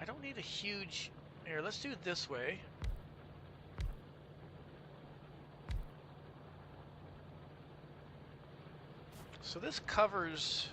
don't need a huge... Here, let's do it this way. So this covers...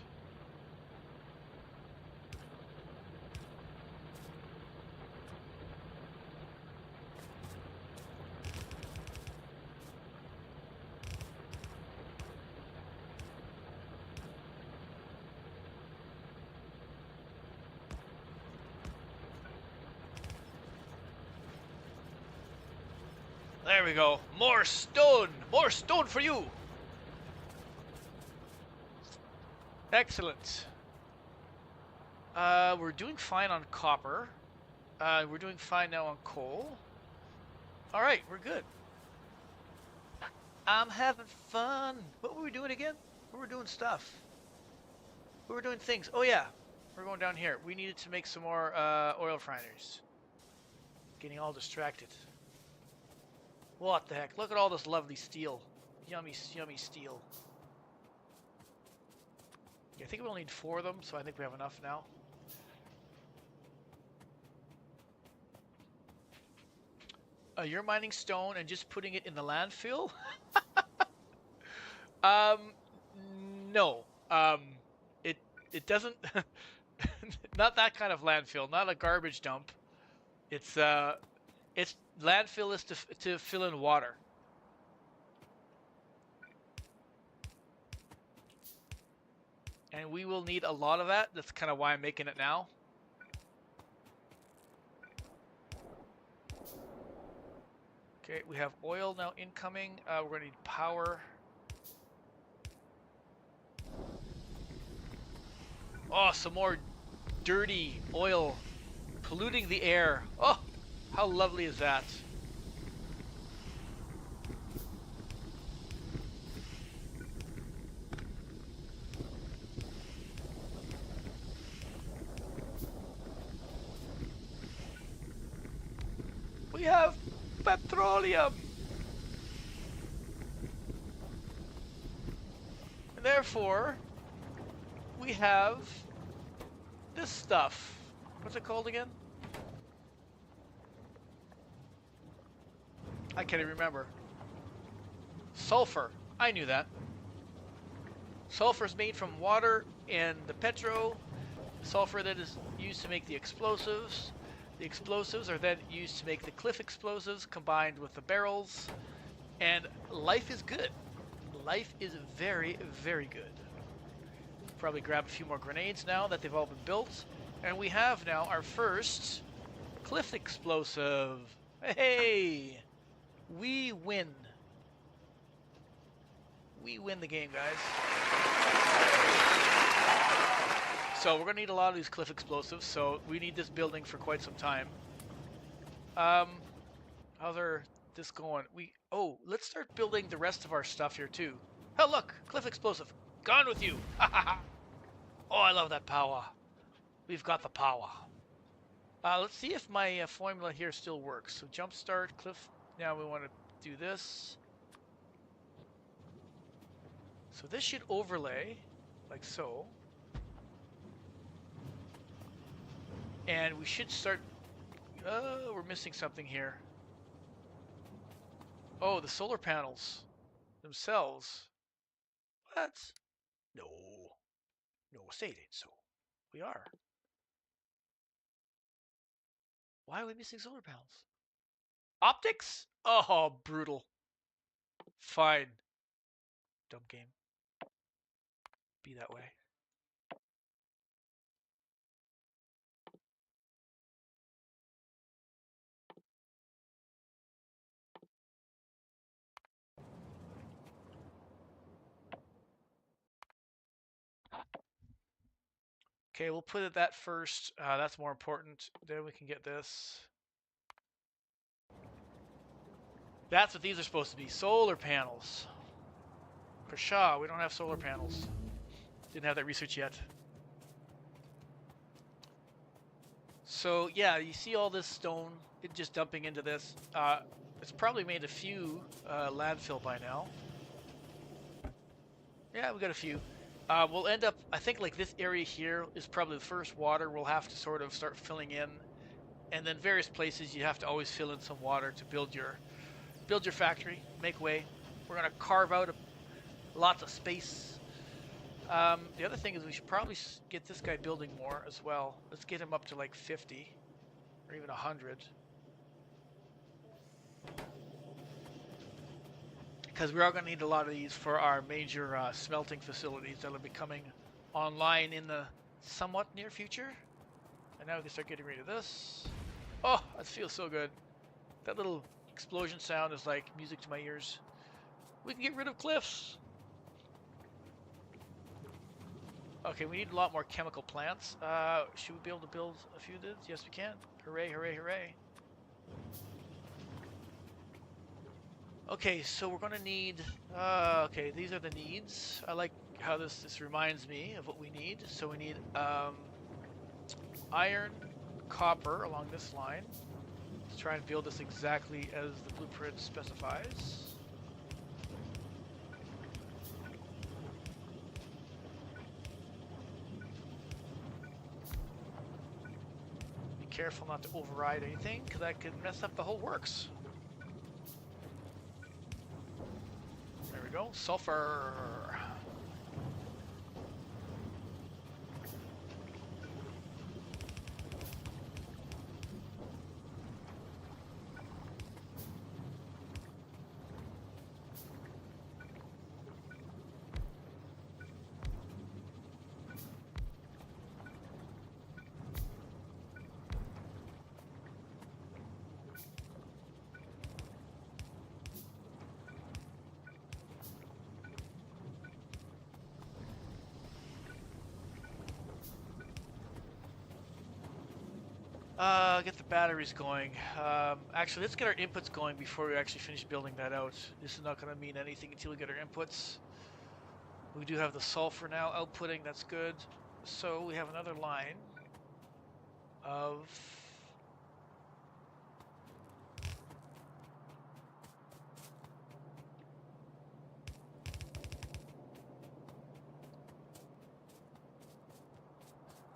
There we go. More stone! More stone for you! Excellent. We're doing fine on copper. We're doing fine now on coal. Alright, we're good. I'm having fun. What were we doing again? We were doing stuff. We were doing things. Oh yeah, we're going down here. We needed to make some more oil refineries. Getting all distracted. What the heck? Look at all this lovely steel. Yummy, yummy steel. Yeah, I think we'll need 4 of them, so I think we have enough now. You're mining stone and just putting it in the landfill? No. It doesn't... Not that kind of landfill. Not a garbage dump. It's landfill is to fill in water. And we will need a lot of that. That's kind of why I'm making it now. Okay, we have oil now incoming. We're going to need power. Oh, some more dirty oil polluting the air. Oh, how lovely is that? We have petroleum! And therefore, we have this stuff. What's it called again? I can't even remember. Sulfur. I knew that. Sulfur is made from water and the petro. Sulfur that is used to make the explosives. The explosives are then used to make the cliff explosives combined with the barrels. And life is good. Life is very, very good. Probably grab a few more grenades now that they've all been built. And we have now our first cliff explosive. Hey! We win. We win the game, guys. So we're going to need a lot of these cliff explosives, so we need this building for quite some time. How's this going? Oh, let's start building the rest of our stuff here too. Oh, look! Cliff explosive. Gone with you! Oh, I love that power. We've got the power. Let's see if my formula here still works. So jumpstart, cliff. Now we want to do this. So this should overlay, like so. And we should start... Oh, we're missing something here. Oh, the solar panels themselves. What? No. No, say it ain't so. We are. Why are we missing solar panels? Optics? Oh, brutal. Fine. Dumb game. Be that way. Okay, we'll put it that first. That's more important. Then we can get this. That's what these are supposed to be. Solar panels. Pshaw, we don't have solar panels. Didn't have that research yet. So yeah, you see all this stone, it just dumping into this. It's probably made a few landfill by now. Yeah, we got a few. We'll end up, I think like this area here is probably the first water we'll have to sort of start filling in And then various places you have to always fill in some water to build your factory, make way. We're gonna carve out lots of space. The other thing is we should probably get this guy building more as well. Let's get him up to like 50 or even 100. Because we are going to need a lot of these for our major smelting facilities that will be coming online in the somewhat near future. And now we can start getting rid of this. Oh, that feels so good. That little explosion sound is like music to my ears. We can get rid of cliffs. Okay, we need a lot more chemical plants. Should we be able to build a few of these? Yes, we can. Hooray, hooray, hooray. Okay, so we're going to need... okay, these are the needs. I like how this reminds me of what we need. So we need iron, copper along this line. Let's try and build this exactly as the blueprint specifies. Be careful not to override anything, because that could mess up the whole works. There we go. Sulfur. Get the batteries going. Actually, let's get our inputs going before we actually finish building that out. This is not going to mean anything until we get our inputs. We do have the sulfur now outputting, that's good. So we have another line of...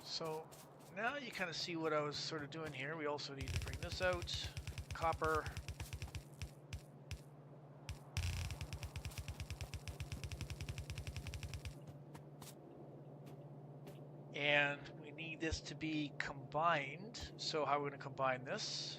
So now you kind of see what I was sort of doing here. We also need to bring this out. Copper. And we need this to be combined. So how are we going to combine this?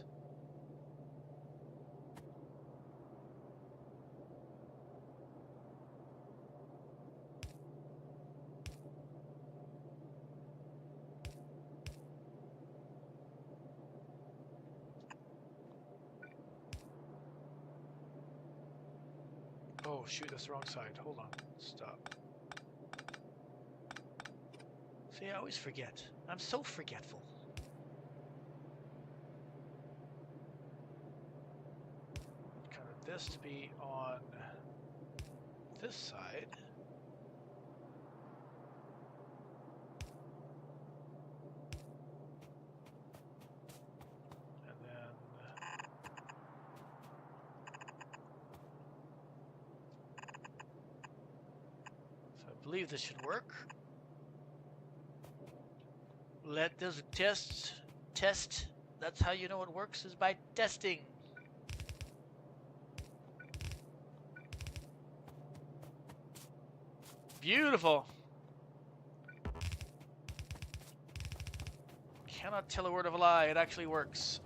Oh shoot, that's the wrong side. Hold on. Stop. See, I always forget. I'm so forgetful. Kind of this to be on this side. And then... so I believe this should work. Let this test. That's how you know it works, is by testing. Beautiful. Cannot tell a word of a lie. It actually works.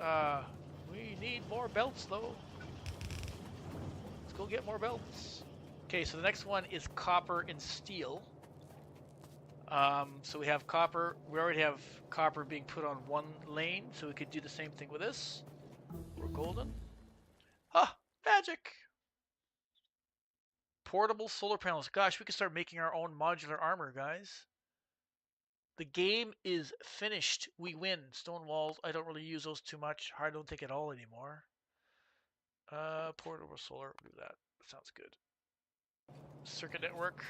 We need more belts, though. Let's go get more belts. Okay, so the next one is copper and steel. So we have copper. We already have copper being put on one lane, so we could do the same thing with this. We're golden. Ah, magic! Portable solar panels. Gosh, we could start making our own modular armor, guys. The game is finished. We win. Stone walls. I don't really use those too much. I don't think at all anymore. Portable solar. We'll do that. Sounds good. Circuit network.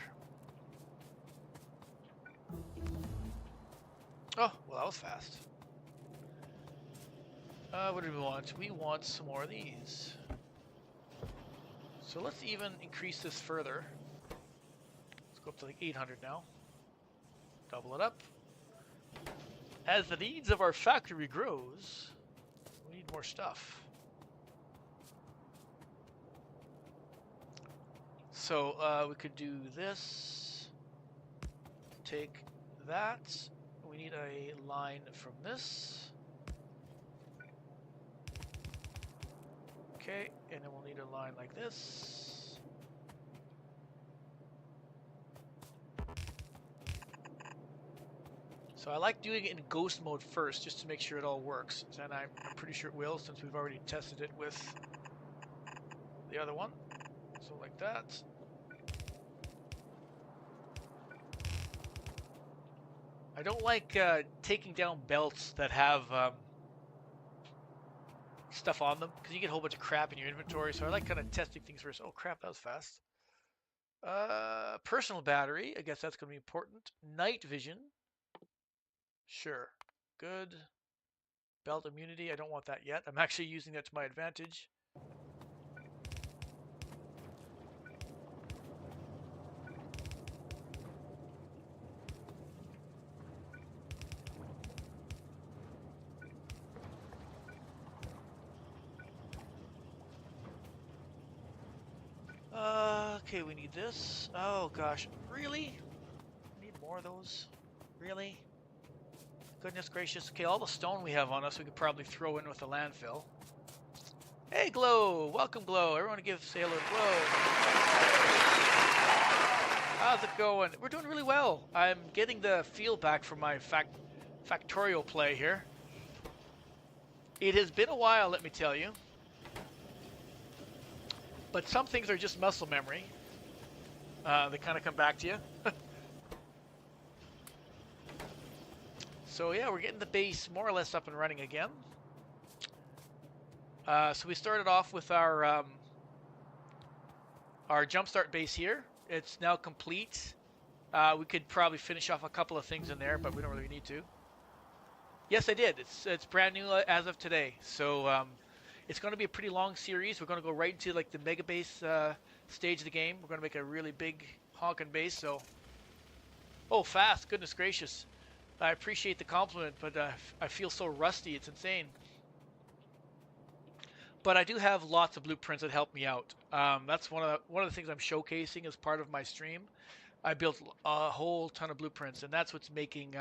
Oh, well, that was fast. What do we want? We want some more of these. So let's even increase this further. Let's go up to like 800 now. Double it up. As the needs of our factory grows, We need more stuff. So we could do this. Take that. We need a line from this. Okay, and then we'll need a line like this. So I like doing it in ghost mode first, just to make sure it all works. And I'm pretty sure it will, since we've already tested it with the other one. So like that. I don't like taking down belts that have stuff on them, because you get a whole bunch of crap in your inventory. So I like kind of testing things first. Oh crap, that was fast. Personal battery, I guess that's going to be important. Night vision. Sure. Good. Belt immunity, I don't want that yet. I'm actually using that to my advantage. Okay, we need this. Oh gosh, really? Need more of those? Really? Goodness gracious. Okay, all the stone we have on us we could probably throw in with the landfill. Hey Glow! Welcome Glow! Everyone give say hello to Glow. How's it going? We're doing really well. I'm getting the feel back from my factorial play here. It has been a while, let me tell you. But some things are just muscle memory. They kind of come back to you. So yeah, we're getting the base more or less up and running again. So we started off with our jumpstart base here. It's now complete. We could probably finish off a couple of things in there, but we don't really need to. Yes, I did. It's brand new as of today. So it's going to be a pretty long series. We're going to go right into like the mega base stage of the game. We're going to make a really big honking base. So, oh, fast! Goodness gracious! I appreciate the compliment, but I feel so rusty. It's insane. But I do have lots of blueprints that help me out. That's one of the things I'm showcasing as part of my stream. I built a whole ton of blueprints, and that's what's making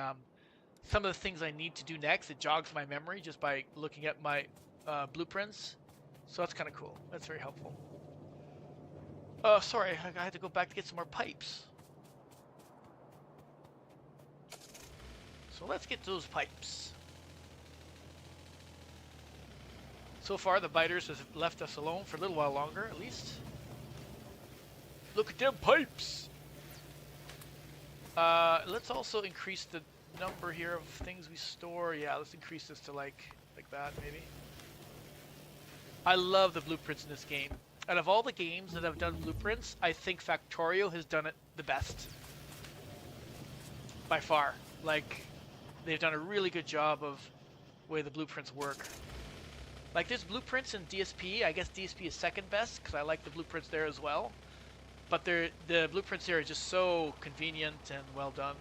some of the things I need to do next. It jogs my memory just by looking at my blueprints. So that's kind of cool. That's very helpful. Sorry, I had to go back to get some more pipes. So let's get those pipes. So far, the biters have left us alone for a little while longer, at least. Look at them pipes! Let's also increase the number here of things we store. Yeah, let's increase this to like that, maybe. I love the blueprints in this game. Out of all the games that have done blueprints, I think Factorio has done it the best. By far. Like, they've done a really good job of the way the blueprints work. Like, there's blueprints in DSP. I guess DSP is second best, because I like the blueprints there as well. But the blueprints here are just so convenient and well done.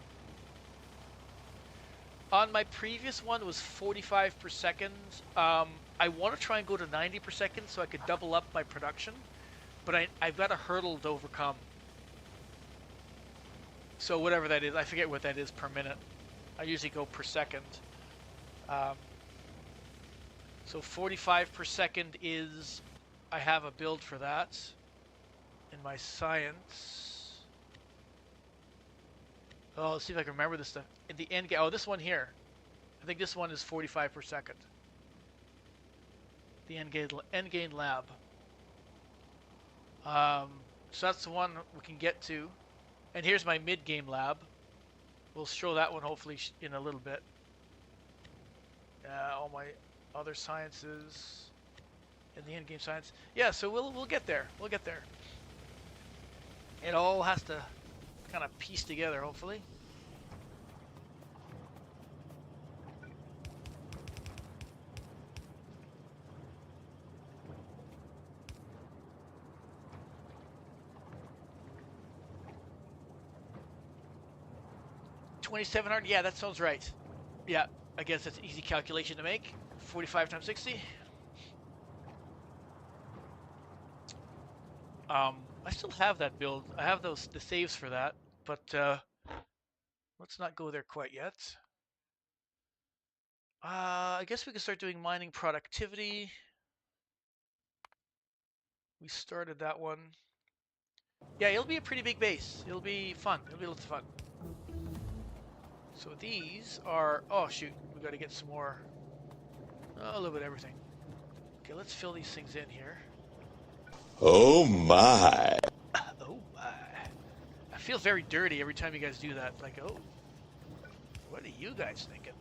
On my previous one, it was 45 per second. I want to try and go to 90 per second so I could double up my production. But I've got a hurdle to overcome. So whatever that is, I forget what that is per minute. I usually go per second. So 45 per second is, I have a build for that in my science. Oh, let's see if I can remember this stuff. In the end game, oh, this one here. I think this one is 45 per second. The end game lab. So that's the one we can get to. And here's my mid game lab. We'll show that one hopefully in a little bit. All my other sciences and the end game science. Yeah, so we'll get there. We'll get there. It all has to kind of piece together, hopefully. $2,700. Yeah, that sounds right. Yeah, I guess that's an easy calculation to make. 45 times 60. I still have that build. I have the saves for that, but let's not go there quite yet. I guess we can start doing mining productivity. We started that one. Yeah, it'll be a pretty big base. It'll be fun. It'll be lots of fun. So these are... Oh, shoot. We got to get some more... a little bit of everything. Okay, let's fill these things in here. Oh my. Oh my. I feel very dirty every time you guys do that. Like, oh, what are you guys thinking?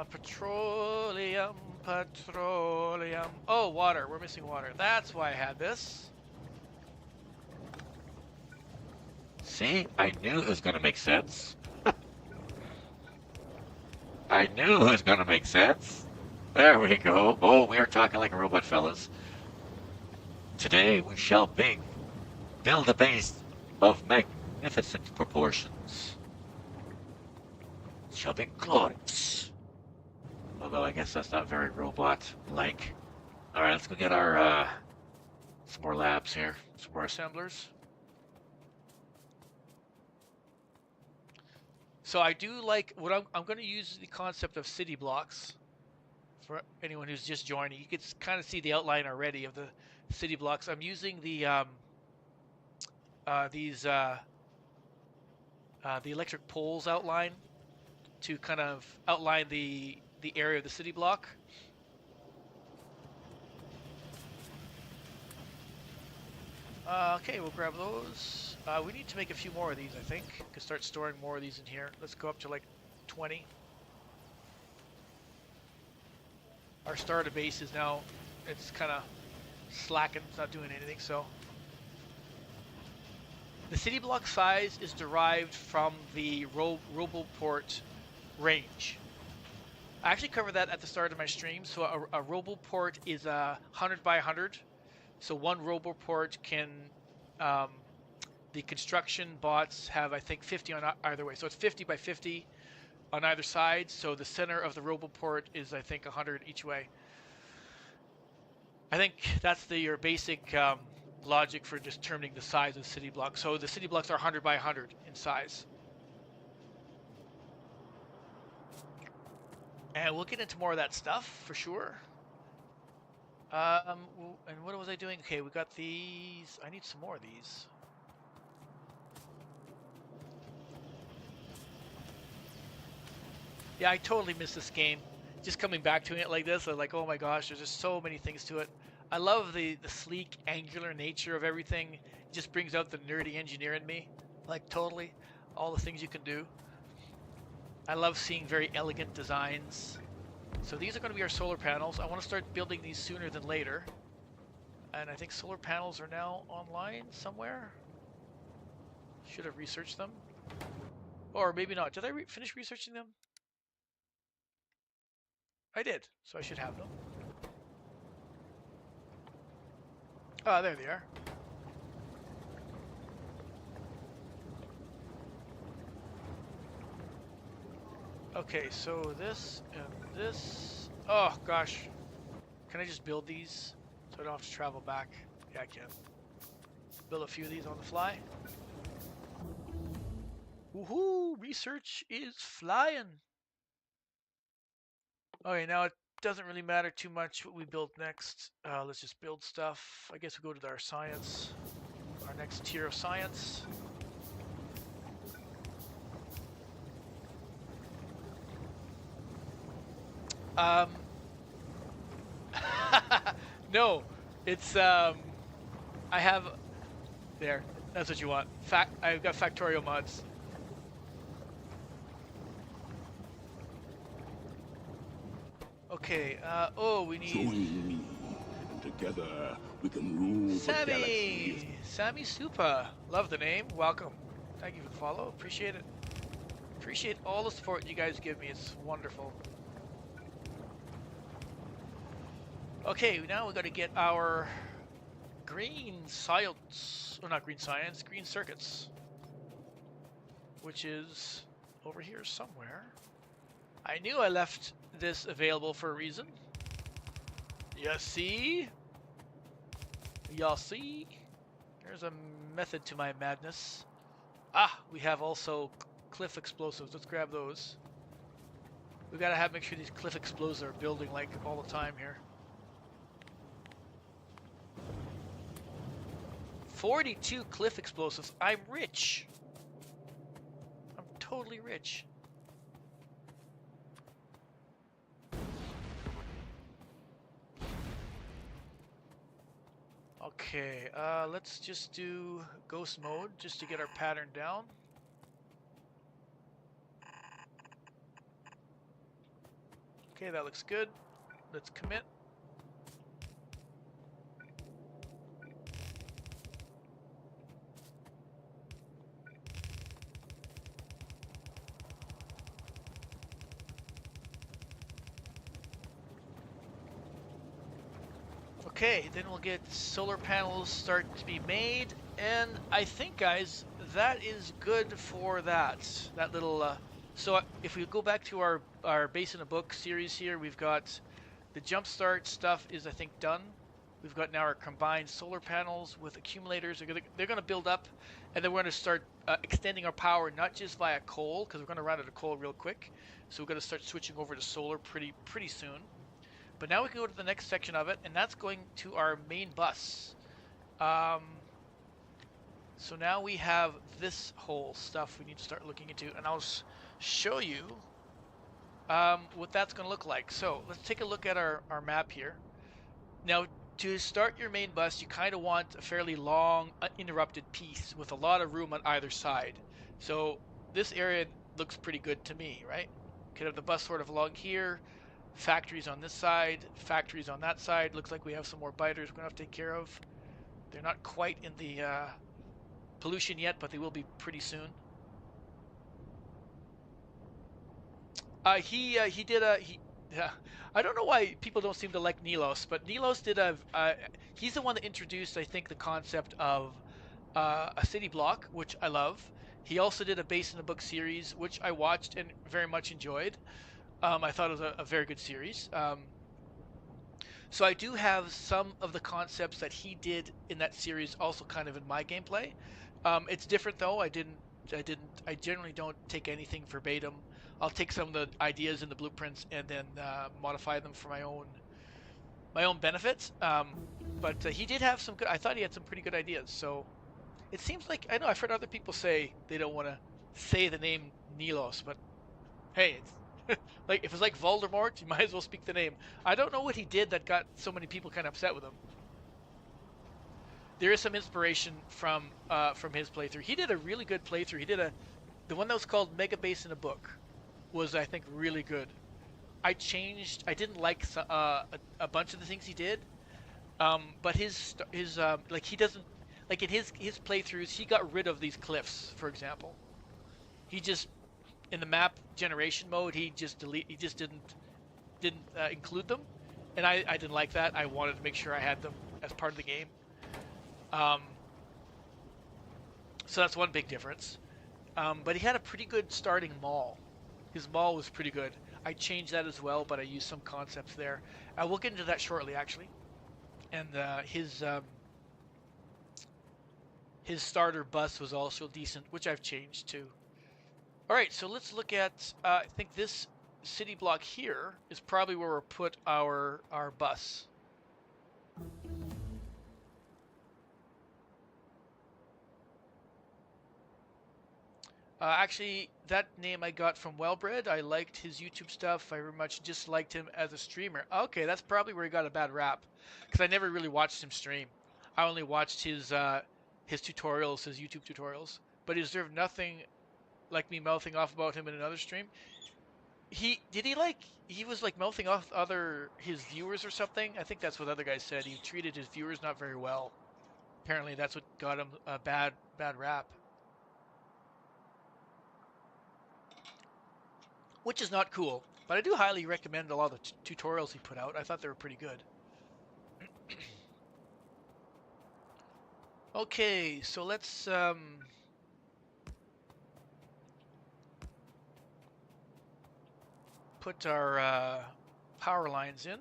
Petroleum, petroleum. Oh, water. We're missing water. That's why I had this. See, I knew it was gonna make sense. I knew it was gonna make sense. There we go. Oh, we are talking like a robot, fellas. Today we shall build a base of magnificent proportions. It shall be glorious. Although I guess that's not very robot-like. Alright, let's go get our, some more labs here. Some more assemblers. So I do like what I'm going to use the concept of city blocks for anyone who's just joining. You can kind of see the outline already of the city blocks. I'm using the electric poles outline to kind of outline the area of the city block. Okay, we'll grab those. We need to make a few more of these, I think. We can start storing more of these in here. Let's go up to like 20. Our starter base is now, it's kind of slacking. It's not doing anything, so. The city block size is derived from the Roboport range. I actually covered that at the start of my stream. So a Roboport is 100 by 100. So one Roboport can, the construction bots have, I think, 50 on either way. So it's 50 by 50 on either side. So the center of the Roboport is, I think, 100 each way. I think that's your basic logic for determining the size of the city block. So the city blocks are 100 by 100 in size. And we'll get into more of that stuff for sure. And what was I doing? Okay, we got these. I need some more of these. Yeah, I totally miss this game. Just coming back to it like this, I'm like, oh my gosh, there's just so many things to it. I love the sleek, angular nature of everything. It just brings out the nerdy engineer in me. Like, totally. All the things you can do. I love seeing very elegant designs. So these are going to be our solar panels. I want to start building these sooner than later. And I think solar panels are now online somewhere. Should have researched them. Or maybe not. Did I finish researching them? I did, so I should have them. Ah, there they are. Okay, so this and this. Oh gosh, can I just build these so I don't have to travel back? Yeah, I can. Build a few of these on the fly. Woohoo! Research is flying. Okay, now it doesn't really matter too much what we build next. Let's just build stuff. I guess we go to our science, our next tier of science. No, it's I have there. That's what you want. I've got factorial mods. Okay. Oh, we need. Join me. Together we can rule the galaxy. Sammy Super. Love the name. Welcome. Thank you for the follow. Appreciate it. Appreciate all the support you guys give me. It's wonderful. Okay, now we got to get our green science, or not green science, green circuits, which is over here somewhere. I knew I left this available for a reason. You see? Y'all see? There's a method to my madness. Ah, we have also cliff explosives. Let's grab those. We gotta make sure these cliff explosives are building like all the time here. 42 cliff explosives. I'm rich. I'm totally rich. Okay, let's just do ghost mode just to get our pattern down. Okay, that looks good. Let's commit. Okay, then we'll get solar panels start to be made, and I think, guys, that is good for that little. So if we go back to our base in a book series here, we've got the jumpstart stuff is I think done. We've got now our combined solar panels with accumulators. They're gonna build up, and then we're gonna start extending our power not just via coal, because we're gonna run out of coal real quick. So we're gonna start switching over to solar pretty soon. But now we can go to the next section of it, and that's going to our main bus. So now we have this whole stuff we need to start looking into, and I'll show you what that's going to look like. So let's take a look at our map here. Now, to start your main bus, you kind of want a fairly long, uninterrupted piece with a lot of room on either side. So this area looks pretty good to me, right? Could have the bus sort of along here. Factories on this side, factories on that side. Looks like we have some more biters we're going to have to take care of. They're not quite in the pollution yet, but they will be pretty soon. He did a... I don't know why people don't seem to like Nilos, but Nilos did a... he's the one that introduced, I think, the concept of a city block, which I love. He also did a base in the book series, which I watched and very much enjoyed. I thought it was a very good series. So I do have some of the concepts that he did in that series also kind of in my gameplay. It's different though. I generally don't take anything verbatim. I'll take some of the ideas in the blueprints and then modify them for my own benefits. But he did have some good. I thought he had some pretty good ideas. So it seems like I know I've heard other people say they don't want to say the name Nilos, but hey, it's like if it's like Voldemort, you might as well speak the name. I don't know what he did that got so many people kind of upset with him. There is some inspiration from his playthrough. He did a really good playthrough. He did the one that was called Mega Base in a Book was I think really good. I didn't like a bunch of the things he did, but his like he doesn't like in his playthroughs he got rid of these cliffs, for example. He just in the map generation mode, he just didn't include them, and I didn't like that. I wanted to make sure I had them as part of the game. So that's one big difference. But he had a pretty good starting mall. His mall was pretty good. I changed that as well, but I used some concepts there. We'll get into that shortly, actually. And his starter bus was also decent, which I've changed too. All right, so let's look at, I think this city block here is probably where we'll put our bus. Actually, that name I got from Wellbred. I liked his YouTube stuff. I very much disliked him as a streamer. Okay, that's probably where he got a bad rap, because I never really watched him stream. I only watched his tutorials, his YouTube tutorials. But he deserved nothing like me mouthing off about him in another stream. He was like mouthing off his viewers or something. I think that's what other guys said. He treated his viewers not very well. Apparently, that's what got him a bad rap. Which is not cool, but I do highly recommend a lot of the tutorials he put out. I thought they were pretty good. Okay, so let's put our power lines in.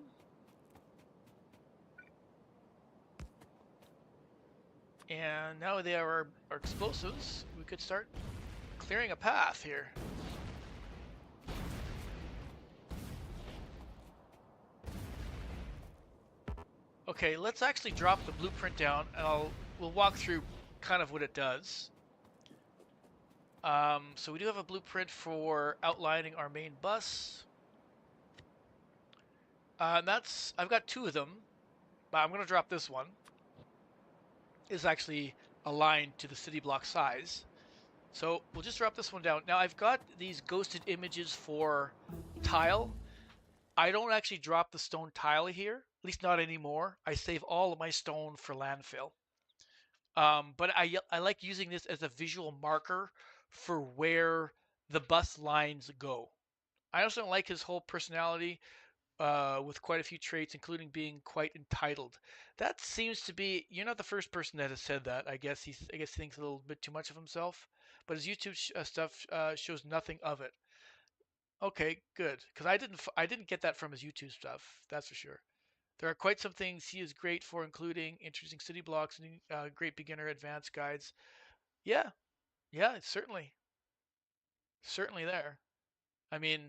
And now they are our explosives. We could start clearing a path here. Okay, let's actually drop the blueprint down, and we'll walk through kind of what it does. So we do have a blueprint for outlining our main bus. And I've got two of them, but I'm going to drop this one. It's actually aligned to the city block size. So we'll just drop this one down. Now I've got these ghosted images for tile. I don't actually drop the stone tile here, at least not anymore. I save all of my stone for landfill. But I like using this as a visual marker for where the bus lines go. I also don't like his whole personality with quite a few traits, including being quite entitled. That seems to be, you're not the first person that has said that. I guess he thinks a little bit too much of himself, but his YouTube stuff shows nothing of it. Okay, good, because I didn't get that from his YouTube stuff. That's for sure. There are quite some things he is great for, including interesting city blocks and great beginner advanced guides. Yeah, yeah, it's certainly there. I mean,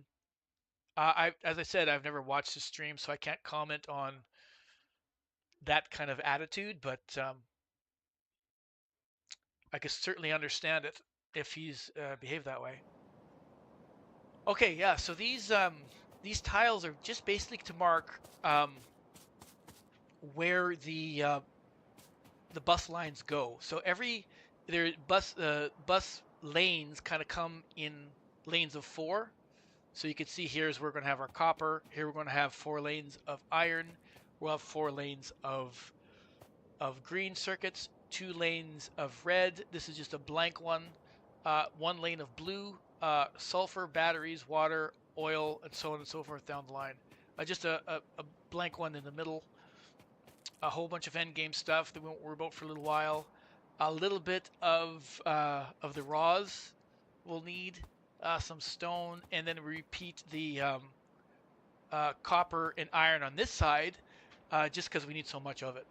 as I said, I've never watched his stream, so I can't comment on that kind of attitude, but I could certainly understand it if he's behaved that way. Okay, yeah. So these tiles are just basically to mark where the bus lines go. So their bus lanes kind of come in lanes of 4. So you can see here's we're going to have our copper. Here we're going to have 4 lanes of iron. We'll have 4 lanes of green circuits, 2 lanes of red. This is just a blank one. 1 lane of blue, sulfur, batteries, water, oil, and so on and so forth down the line. Just a blank one in the middle. A whole bunch of end game stuff that we won't worry about for a little while. A little bit of the raws we'll need. Some stone, and then repeat the copper and iron on this side, just because we need so much of it.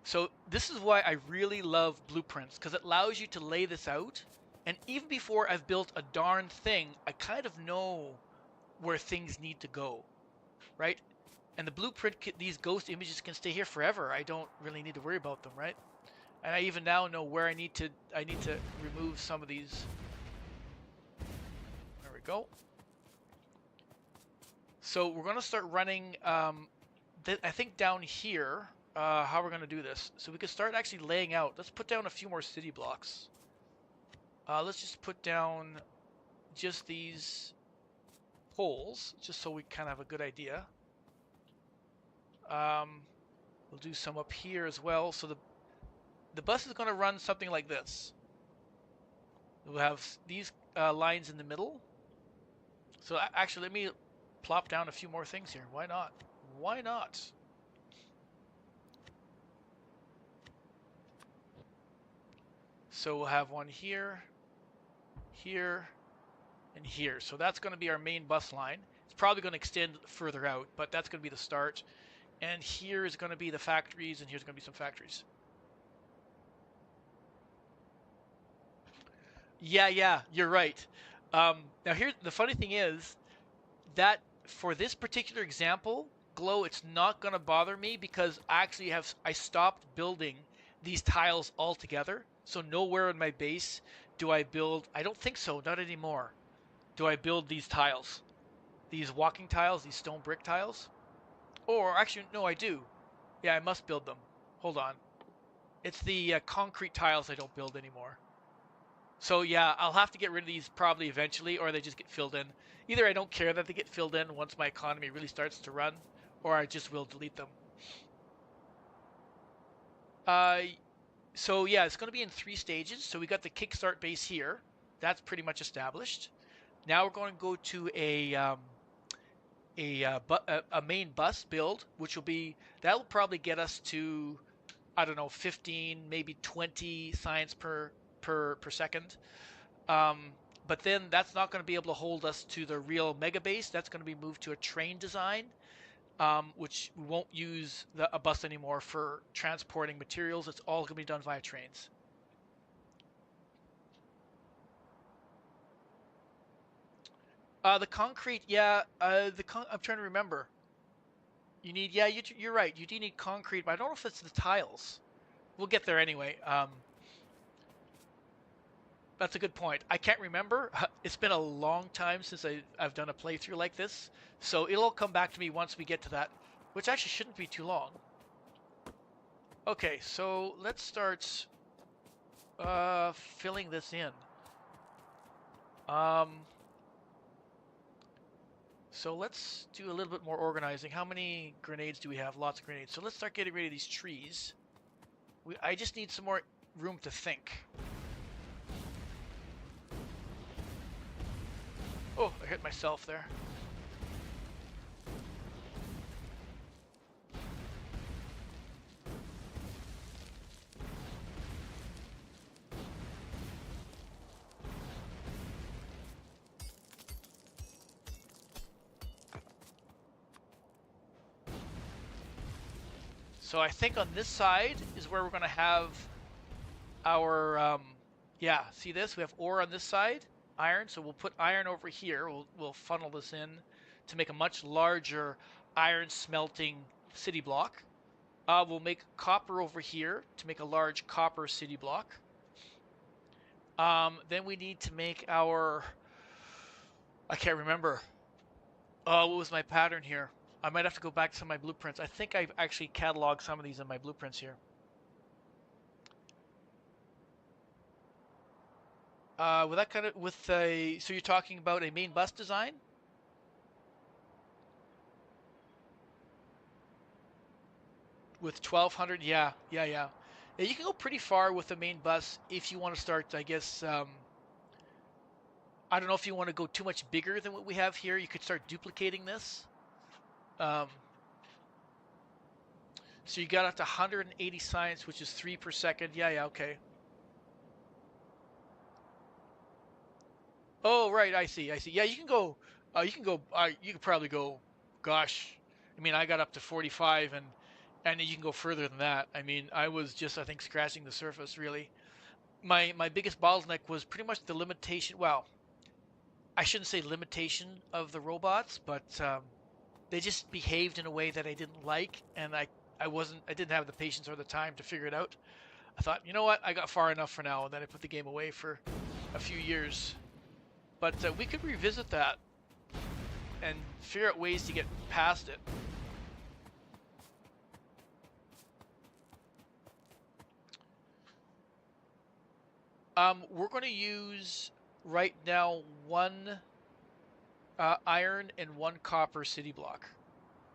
So this is why I really love blueprints, because it allows you to lay this out, and even before I've built a darn thing, I kind of know where things need to go, right? And the blueprint, these ghost images can stay here forever. I don't really need to worry about them, right? And I even now know where I need to remove some of these. There we go. So we're going to start running, I think down here, how we're going to do this. So we can start actually laying out. Let's put down a few more city blocks. Let's just put down just these poles, just so we kind of have a good idea. We'll do some up here as well. So the bus is going to run something like this. We'll have these lines in the middle. So actually, let me plop down a few more things here. Why not? Why not? So we'll have one here, here, and here. So that's going to be our main bus line. It's probably going to extend further out, but that's going to be the start. And here is going to be the factories, and here's going to be some factories. Yeah, you're right. Now here, the funny thing is that for this particular example, Glow, it's not going to bother me because I stopped building these tiles altogether. So nowhere in my base do I build, I don't think so, not anymore, do I build these tiles. These walking tiles, these stone brick tiles. Or actually, no, I do. Yeah, I must build them. Hold on. It's the concrete tiles I don't build anymore. So yeah, I'll have to get rid of these probably eventually, or they just get filled in. Either I don't care that they get filled in once my economy really starts to run, or I just will delete them. So yeah, it's going to be in 3 stages. So we got the kickstart base here. That's pretty much established. Now we're going to go to a main bus build, which will probably get us to I don't know, 15, maybe 20 science per second. But then that's not going to be able to hold us to the real mega base. That's going to be moved to a train design, which we won't use a bus anymore for transporting materials. It's all going to be done via trains. The concrete, yeah. I'm trying to remember. You need, yeah, you're right. You do need concrete, but I don't know if it's the tiles. We'll get there anyway. That's a good point. I can't remember. It's been a long time since I've done a playthrough like this, so it'll come back to me once we get to that, which actually shouldn't be too long. Okay, so let's start filling this in. So let's do a little bit more organizing. How many grenades do we have? Lots of grenades. So let's start getting rid of these trees. I just need some more room to think. Oh, I hit myself there. So I think on this side is where we're going to have our, yeah, see this? We have ore on this side, iron, so we'll put iron over here. We'll funnel this in to make a much larger iron smelting city block. We'll make copper over here to make a large copper city block. Then we need to make our, I can't remember. What was my pattern here? I might have to go back to some of my blueprints. I think I've actually cataloged some of these in my blueprints here. With that kind of, so you're talking about a main bus design? With 1200, yeah. Yeah, you can go pretty far with the main bus if you want to start, I guess, I don't know if you want to go too much bigger than what we have here. You could start duplicating this. So you got up to 180 science, which is 3 per second. Yeah, okay. Oh, right, I see. Yeah, you can go, you could probably go, gosh, I mean, I got up to 45 and you can go further than that. I mean, I was just, I think, scratching the surface, really. My biggest bottleneck was pretty much the limitation. Well, I shouldn't say limitation of the robots, but they just behaved in a way that I didn't like, and I didn't have the patience or the time to figure it out. I thought, you know what, I got far enough for now, and then I put the game away for a few years. But we could revisit that and figure out ways to get past it. We're going to use right now 1 iron and 1 copper city block,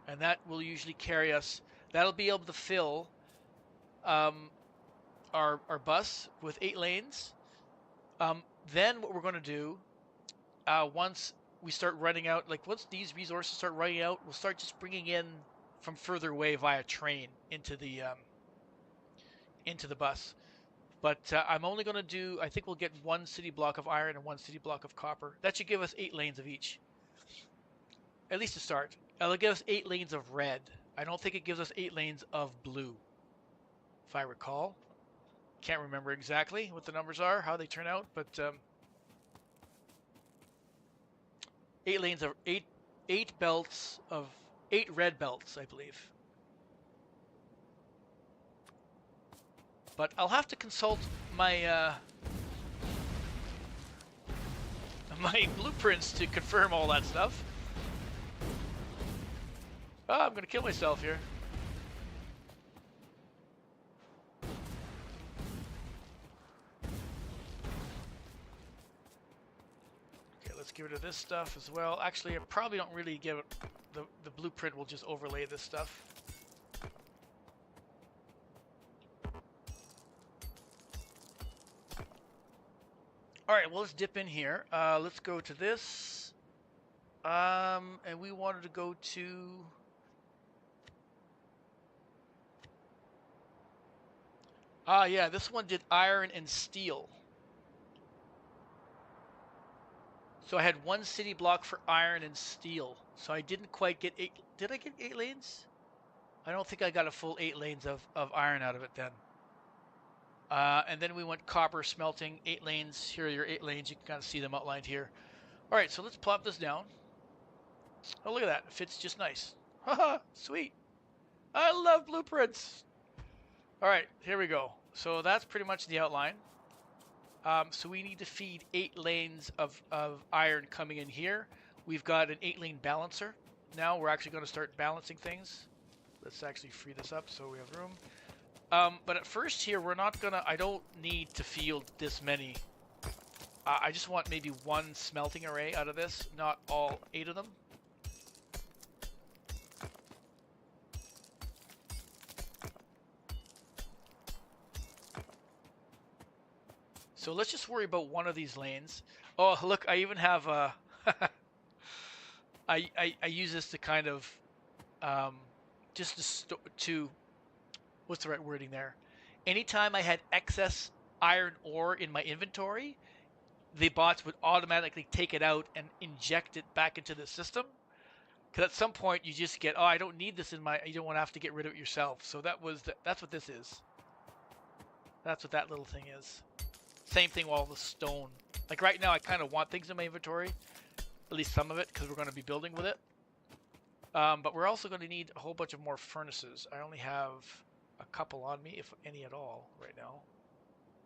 and that will usually carry us. That'll be able to fill our bus with 8 lanes. Then what we're going to do, once we start running out, like once these resources start running out, we'll start just bringing in from further away via train into the bus. But I'm only going to do, I think we'll get 1 city block of iron and 1 city block of copper. That should give us 8 lanes of each. At least to start. It'll give us 8 lanes of red. I don't think it gives us 8 lanes of blue, if I recall. Can't remember exactly what the numbers are, how they turn out, but 8 lanes of 8 belts of 8 red belts, I believe. But I'll have to consult my my blueprints to confirm all that stuff. Oh, I'm gonna kill myself here. Okay, let's get rid of this stuff as well. Actually, I probably don't really give it. The blueprint will just overlay this stuff. All right, well, let's dip in here. Let's go to this. And we wanted to go to... Ah, yeah, this one did iron and steel. So I had one city block for iron and steel. So I didn't quite get 8. Did I get 8 lanes? I don't think I got a full 8 lanes of iron out of it then. And then we went copper smelting, 8 lanes. Here are your 8 lanes. You can kind of see them outlined here. All right, so let's plop this down. Oh, look at that. It fits just nice. Haha, sweet. I love blueprints. All right, here we go. So that's pretty much the outline. So we need to feed 8 lanes of iron coming in here. We've got an 8-lane balancer. Now we're actually going to start balancing things. Let's actually free this up so we have room. But at first here, we're not going to... I don't need to field this many. I just want maybe 1 smelting array out of this, not all 8 of them. So let's just worry about 1 of these lanes. Oh, look, I even have a... I use this to kind of... just to... What's the right wording there? Anytime I had excess iron ore in my inventory, the bots would automatically take it out and inject it back into the system. Because at some point you just get, oh, I don't need this in my... You don't want to have to get rid of it yourself. So that's what this is. That's what that little thing is. Same thing with all the stone. Like right now, I kind of want things in my inventory, at least some of it, because we're going to be building with it. But we're also going to need a whole bunch of more furnaces. I only have a couple on me, if any at all, right now.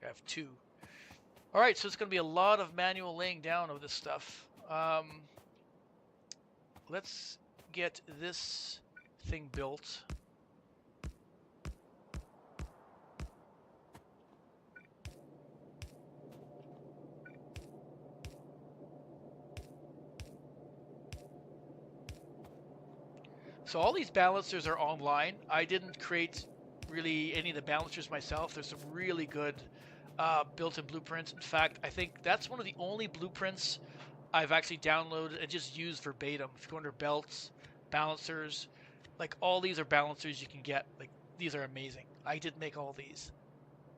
I have 2. All right, so it's going to be a lot of manual laying down of this stuff. Let's get this thing built. So all these balancers are online. I didn't create really any of the balancers myself. There's some really good built-in blueprints. In fact, I think that's one of the only blueprints I've actually downloaded and just used verbatim. If you go under belts, balancers, like all these are balancers you can get. Like these are amazing. I did make all these.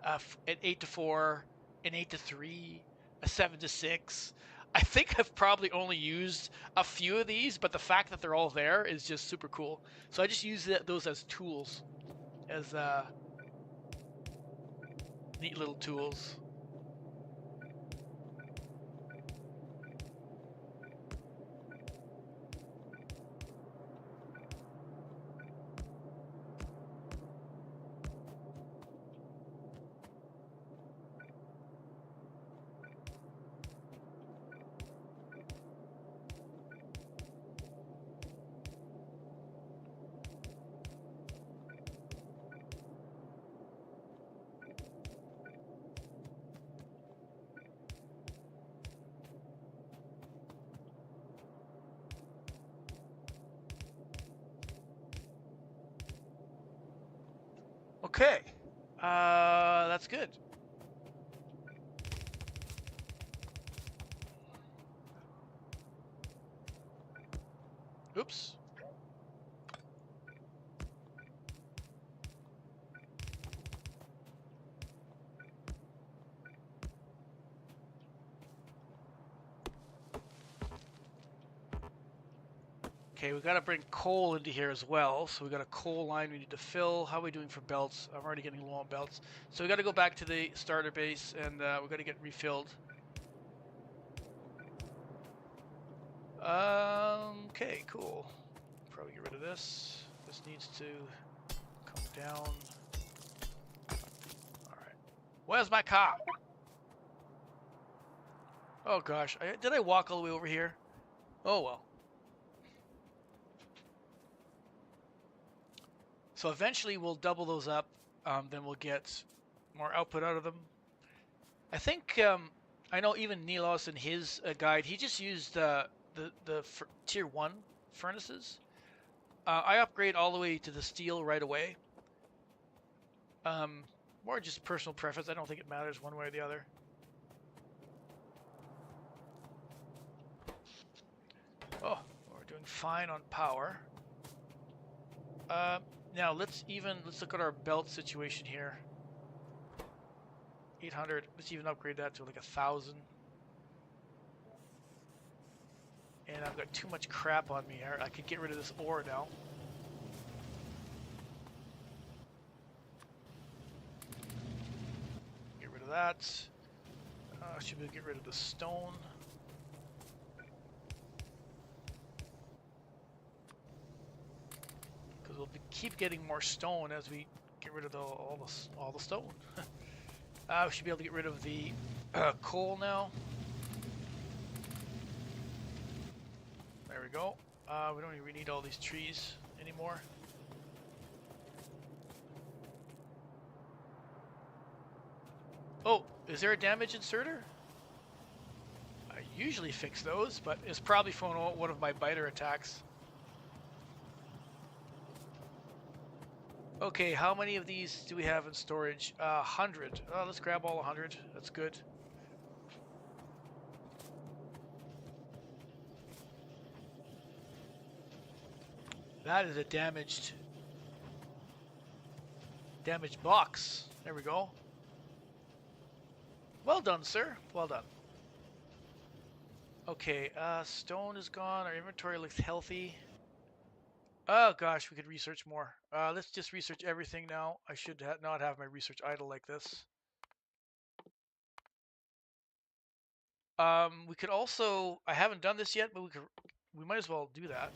An 8 to 4, an 8 to 3, a 7 to 6. I think I've probably only used a few of these, but the fact that they're all there is just super cool. So I just use those as tools, as neat little tools. Okay, that's good. Oops. Okay, we got to bring coal into here as well. So we got a coal line we need to fill. How are we doing for belts? I'm already getting low on belts. So we got to go back to the starter base and we got to get refilled. Okay, cool. Probably get rid of this. This needs to come down. All right. Where's my car? Oh gosh, did I walk all the way over here? Oh well. So eventually we'll double those up, then we'll get more output out of them. I think, I know even Nilos in his guide, he just used the tier 1 furnaces. I upgrade all the way to the steel right away. More just personal preference, I don't think it matters one way or the other. Oh, we're doing fine on power. Now let's look at our belt situation here. 800. Let's even upgrade that to like 1,000. And I've got too much crap on me here. I could get rid of this ore now. Get rid of that. Should be able to get rid of the stone. Because we'll keep getting more stone as we get rid of all the stone. We should be able to get rid of the coal now. There we go. We don't even need all these trees anymore. Oh, is there a damage inserter? I usually fix those, but it's probably from one of my biter attacks. Okay, how many of these do we have in storage? 100. Oh, let's grab all 100. That's good. That is a damaged box. There we go. Well done, sir. Well done. Okay, stone is gone. Our inventory looks healthy. Oh gosh, we could research more. Let's just research everything now. I should not have my research idle like this. We could also, I haven't done this yet, but we might as well do that.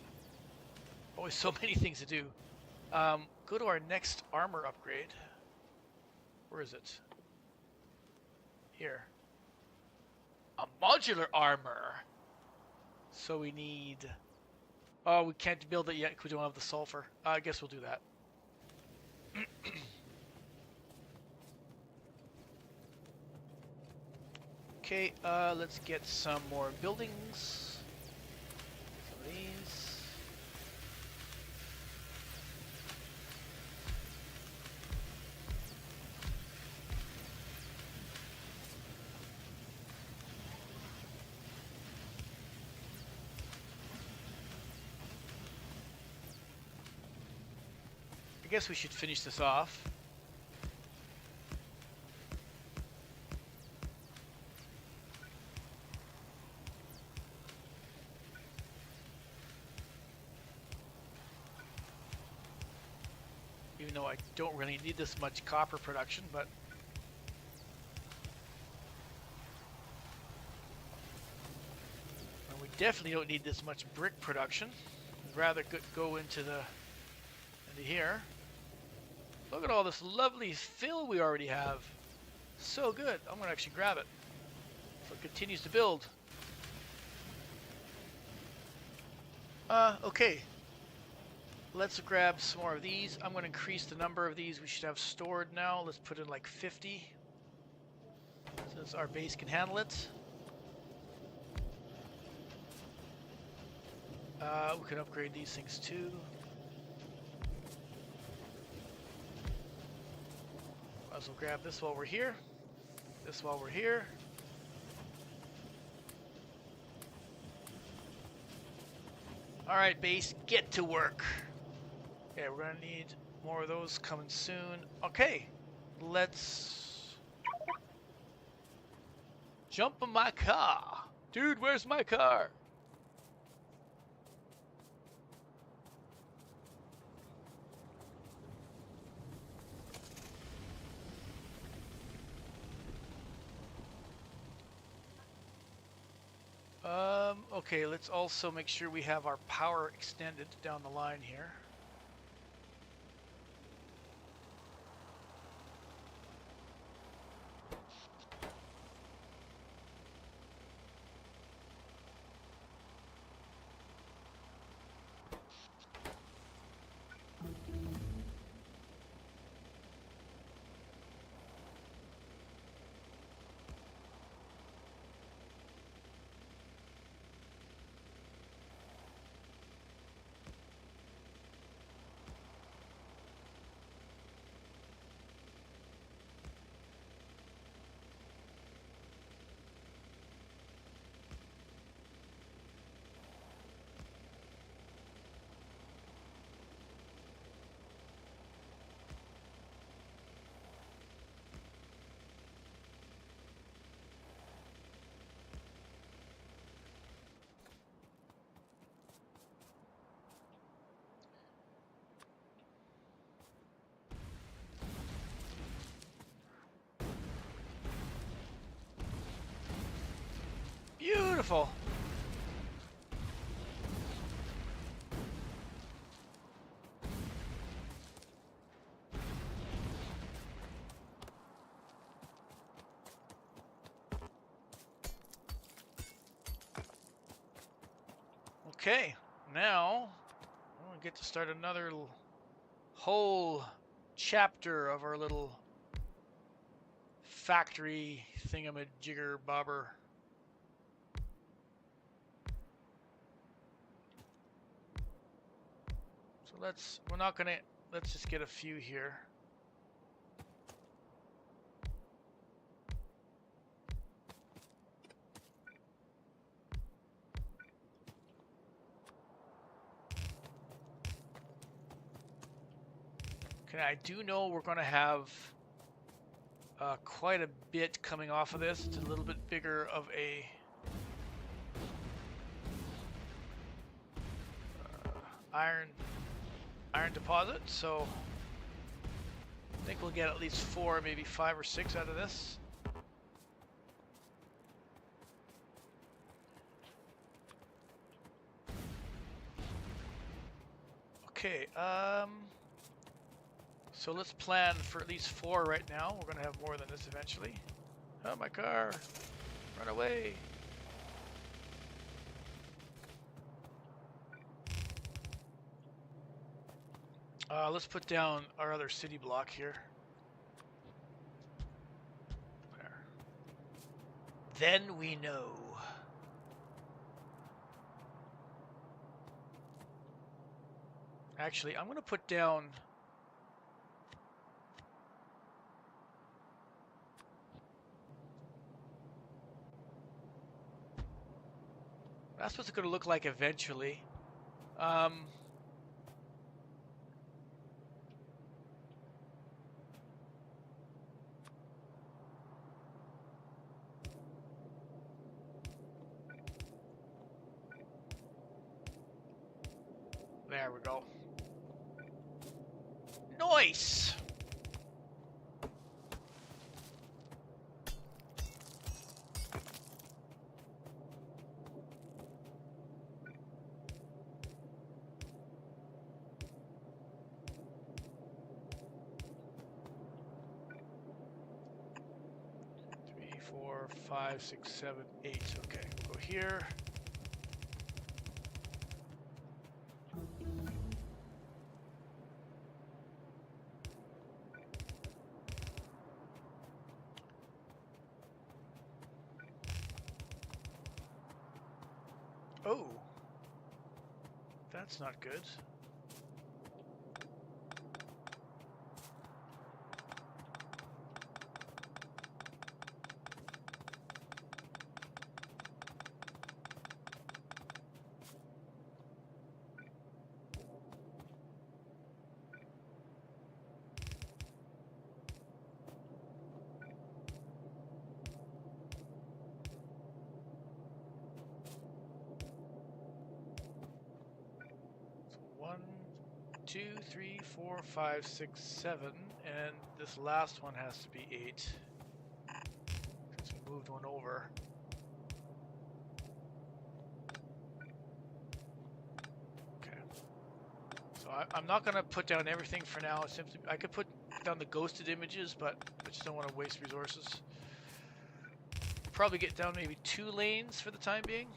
Always so many things to do. Go to our next armor upgrade. Where is it? Here. A modular armor. So we need... Oh, we can't build it yet because we don't have the sulfur. I guess we'll do that. Okay, let's get some more buildings. Some of these. I guess we should finish this off. Even though I don't really need this much copper production, but we definitely don't need this much brick production. I'd rather go into here. Look at all this lovely fill we already have. So good. I'm gonna actually grab it. So it continues to build. Okay. Let's grab some more of these. I'm going to increase the number of these we should have stored now. Let's put in like 50. Since our base can handle it. We can upgrade these things too. Might as well grab this while we're here. This while we're here. Alright, base, get to work. Okay, we're gonna need more of those coming soon. Okay, let's jump in my car. Dude, where's my car? Okay, let's also make sure we have our power extended down the line here. beautiful. Okay, now we get to start another whole chapter of our little factory thingamajigger bobber. So let's just get a few here. Okay, I do know we're going to have quite a bit coming off of this. It's a little bit bigger of a iron deposit, so I think we'll get at least 4, maybe 5 or 6 out of this. Okay, so let's plan for at least 4 right now. We're gonna have more than this eventually. Oh, my car! Run away! Let's put down our other city block here. There. Then we know. Actually, I'm gonna put down... That's what it's gonna look like eventually. There we go. Nice! Three, 4, 5, 6, 7, 8. Okay, we'll go here. Oh, that's not good. One, 2, 3, 4, 5, 6, 7, and this last one has to be 8. Since we moved one over. Okay. So I'm not going to put down everything for now. Simply, I could put down the ghosted images, but I just don't want to waste resources. Probably get down maybe 2 lanes for the time being.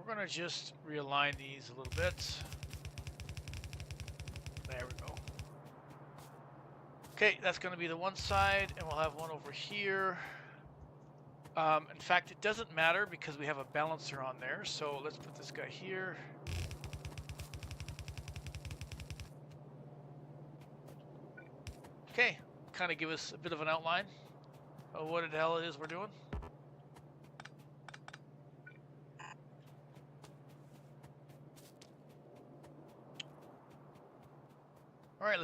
We're going to just realign these a little bit. There we go. Okay, that's going to be the one side, and we'll have one over here. In fact, it doesn't matter because we have a balancer on there, so let's put this guy here. Okay, kind of give us a bit of an outline of what the hell it is we're doing.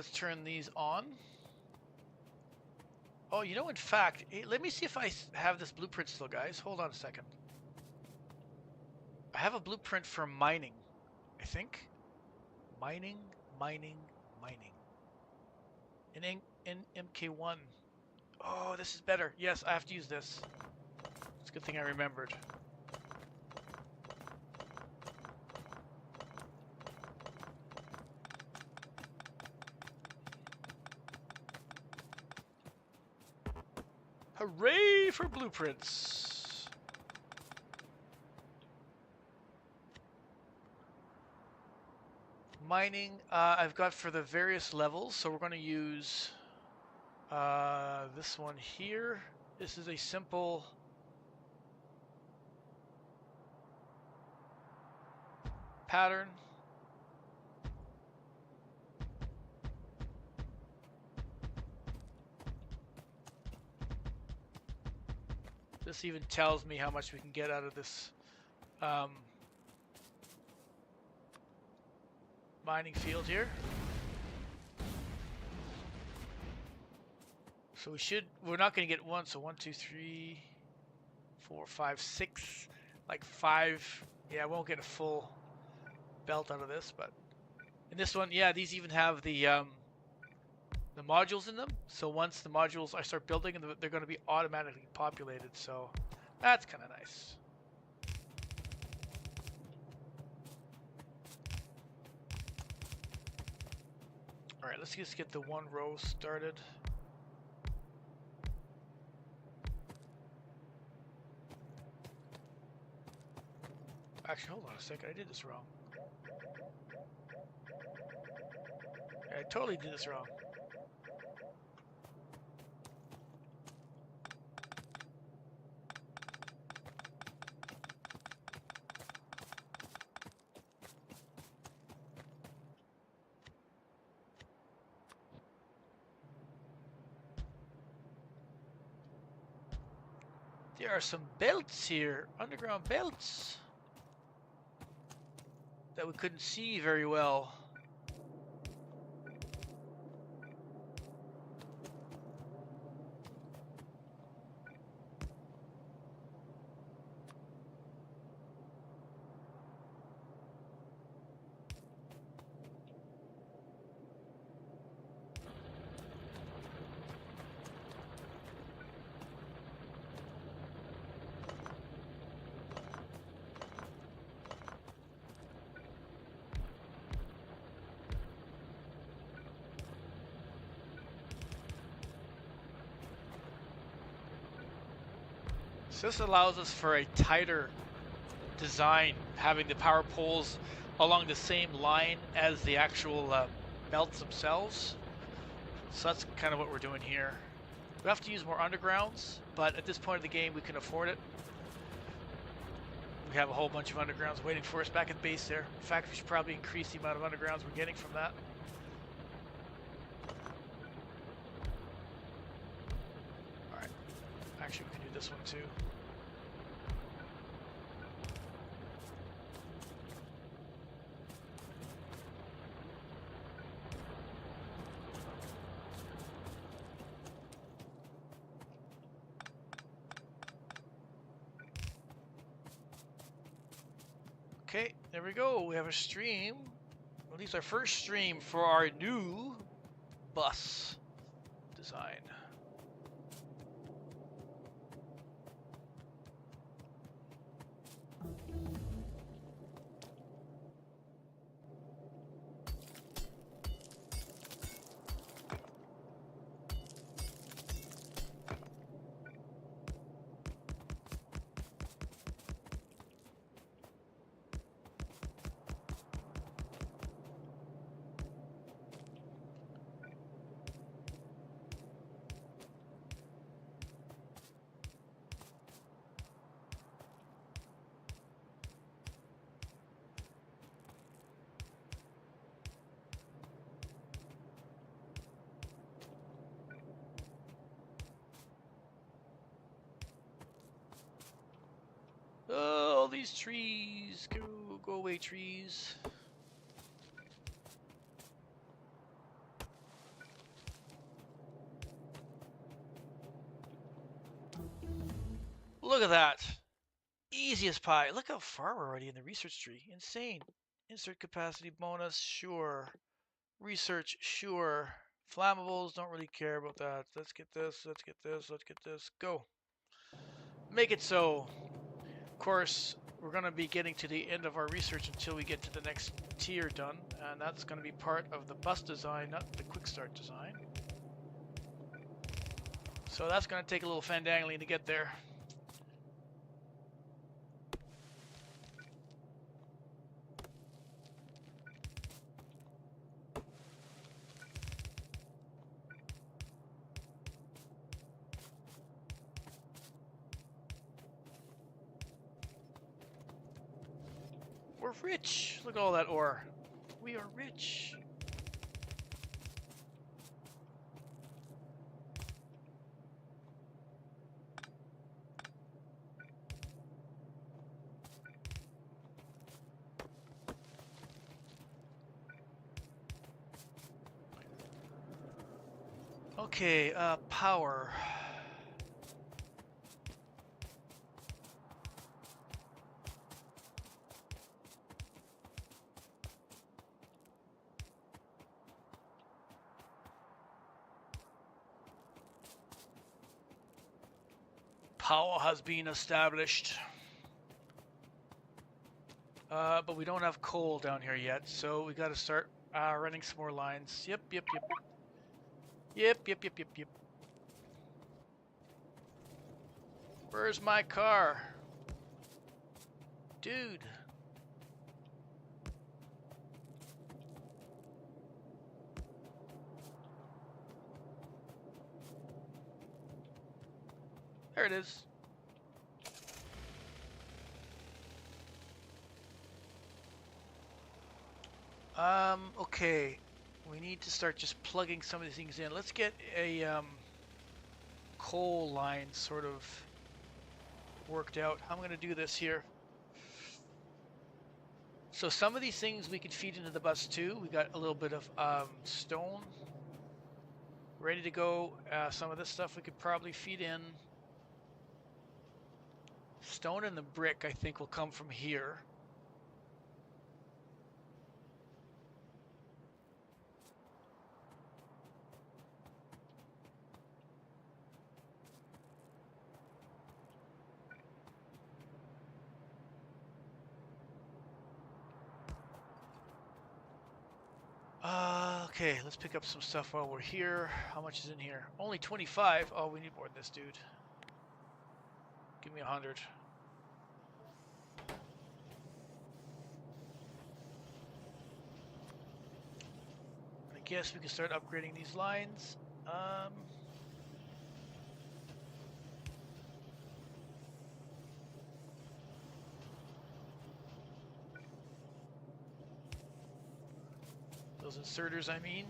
let's turn these on. Oh, you know, in fact, hey, let me see if I have this blueprint still, guys. Hold on a second. I have a blueprint for mining, I think. Mining. In MK1. Oh, this is better. Yes, I have to use this. It's a good thing I remembered. Hooray for blueprints! Mining, I've got for the various levels, so we're going to use this one here. This is a simple pattern. This even tells me how much we can get out of this mining field here. So we're not going to get one, so 1, 2, 3, 4, 5, 6, like 5. Yeah, I won't get a full belt out of this, but in this one, yeah, these even have the modules in them. So once the modules I start building, they're going to be automatically populated. So that's kind of nice. All right, let's just get the one row started. Actually, hold on a second. I did this wrong. I totally did this wrong. There are some belts here, underground belts, that we couldn't see very well. So this allows us for a tighter design, having the power poles along the same line as the actual belts themselves. So that's kind of what we're doing here. We have to use more undergrounds, but at this point of the game we can afford it. We have a whole bunch of undergrounds waiting for us back at base there. In fact, we should probably increase the amount of undergrounds we're getting from that. Alright, actually we can do this one too. Okay, there we go. We have a stream. At least our first stream for our new bus design. Oh, all these trees. Go away, trees. Look at that. Easy as pie. Look how far we're already in the research tree. Insane. Insert capacity bonus, sure. Research, sure. Flammables, don't really care about that. Let's get this, let's get this, let's get this. Go. Make it so. Of course, we're going to be getting to the end of our research until we get to the next tier done, and that's going to be part of the bus design, not the quick start design. So that's going to take a little fandangling to get there. We're rich. Look at all that ore. We are rich. Okay, power. Power has been established. But we don't have coal down here yet, so we gotta start running some more lines. Yep. Where's my car? Dude. There it is. Okay. We need to start just plugging some of these things in. Let's get a coal line sort of worked out. I'm going to do this here. So some of these things we could feed into the bus too. We got a little bit of stone ready to go. Some of this stuff we could probably feed in. Stone and the brick I think will come from here. Okay, let's pick up some stuff while we're here. How much is in here? Only 25. Oh, we need more than this, dude. Give me 100. I guess we can start upgrading these lines. Those inserters, I mean.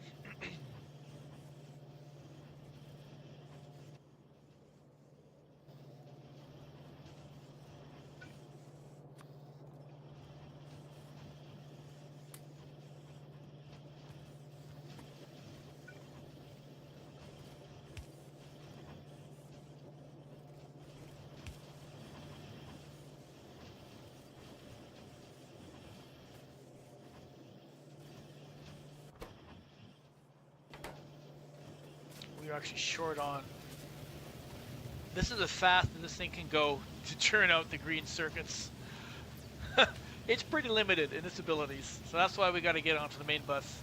We're actually short on. This is as fast as this thing can go to churn out the green circuits. It's pretty limited in its abilities, so that's why we got to get onto the main bus.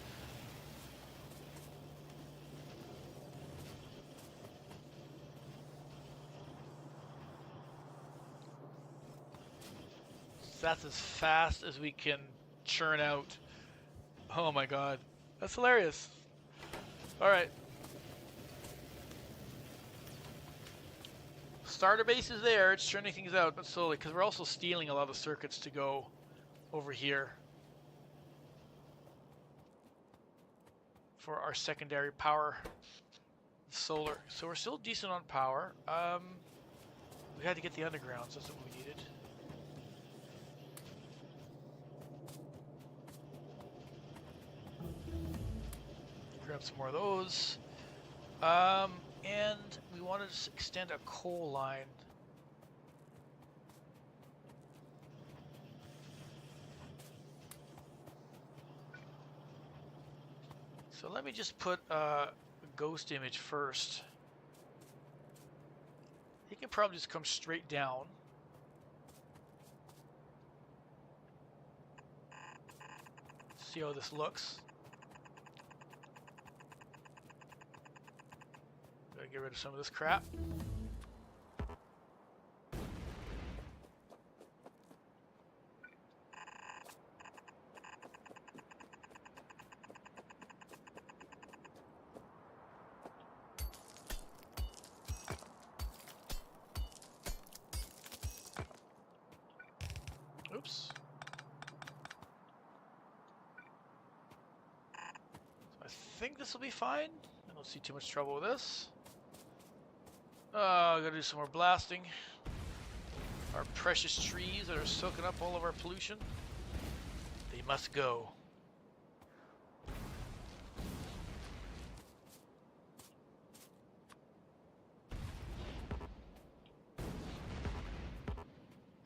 So that's as fast as we can churn out. Oh my god, that's hilarious. All right. Starter base is there, it's churning things out, but slowly, because we're also stealing a lot of circuits to go over here for our secondary power, solar. So we're still decent on power. We had to get the undergrounds, that's what we needed. Grab some more of those. And we wanted to extend a coal line So let me just put a ghost image first. He can probably just come straight down. See how this looks. Gotta get rid of some of this crap. Oops. So I think this will be fine. I don't see too much trouble with this. Gotta do some more blasting. Our precious trees that are soaking up all of our pollution. They must go.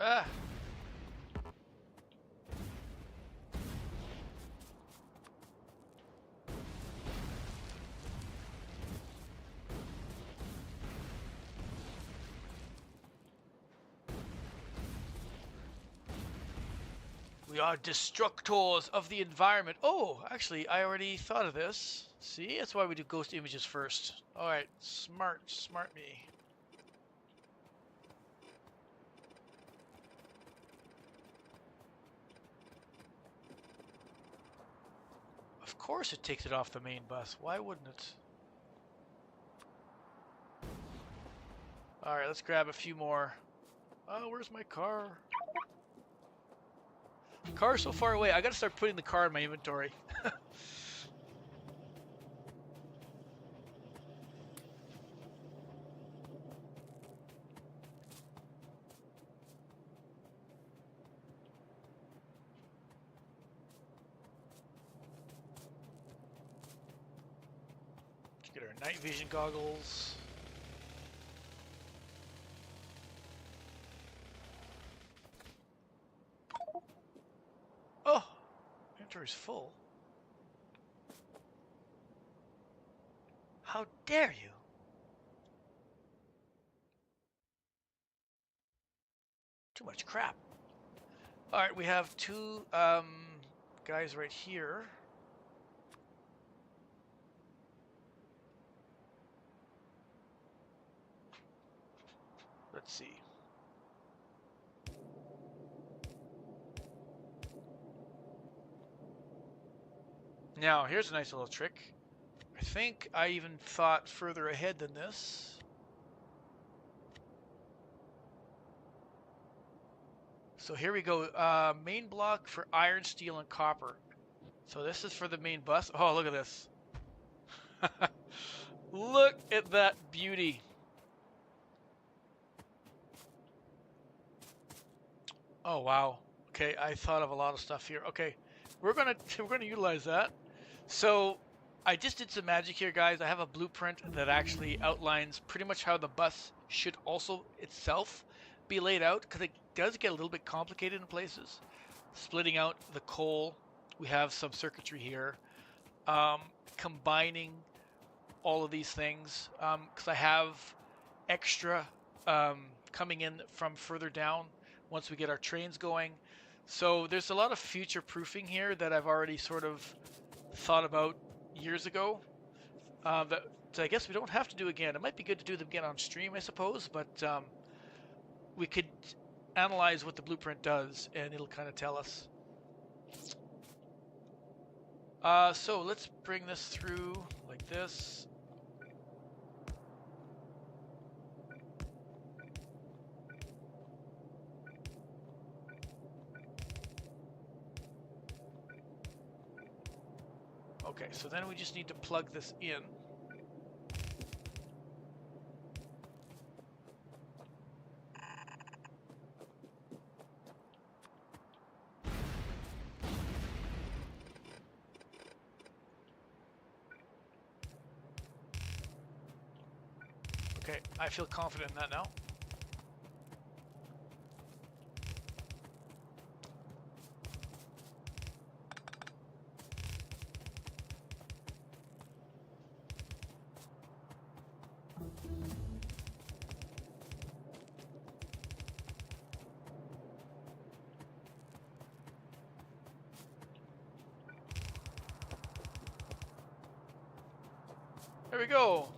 Ah! We are destructors of the environment. Oh, actually, I already thought of this. See, that's why we do ghost images first. Alright, smart me. Of course it takes it off the main bus. Why wouldn't it? Alright, let's grab a few more. Oh, where's my car? Car's so far away. I gotta start putting the car in my inventory. Let's get our night vision goggles. Oh! Inventory's full. How dare you! Too much crap. Alright, we have two guys right here. Let's see. Now, here's a nice little trick. I think I even thought further ahead than this. So here we go. Main block for iron, steel, and copper. So this is for the main bus. Oh, look at this. Look at that beauty. Oh, wow. Okay, I thought of a lot of stuff here. Okay, we're gonna utilize that. So I just did some magic here, guys. I have a blueprint that actually outlines pretty much how the bus should also itself be laid out, because it does get a little bit complicated in places. Splitting out the coal, we have some circuitry here. Combining all of these things, because I have extra coming in from further down once we get our trains going. So there's a lot of future proofing here that I've already sort of thought about years ago. That I guess we don't have to do again. It might be good to do them again on stream, I suppose, but we could analyze what the blueprint does and it'll kind of tell us. So let's bring this through like this. Okay, so then we just need to plug this in. Okay, I feel confident in that now. There we go.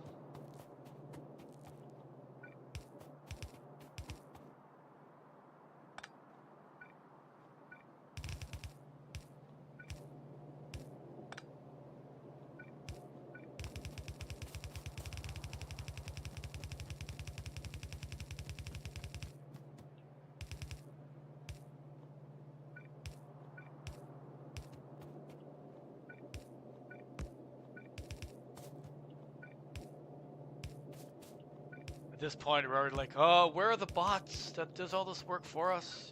At this point, we're already like, oh, where are the bots that does all this work for us?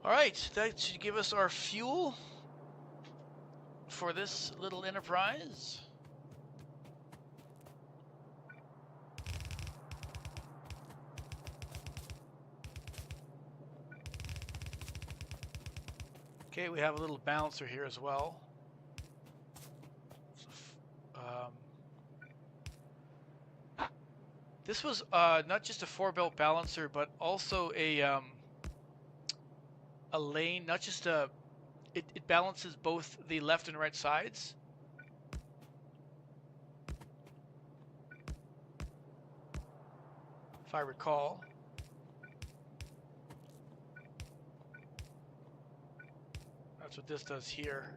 Alright, that should give us our fuel for this little enterprise. Okay, we have a little balancer here as well. This was not just a 4-belt balancer, but also a lane, not just a, it balances both the left and right sides. If I recall. That's what this does here.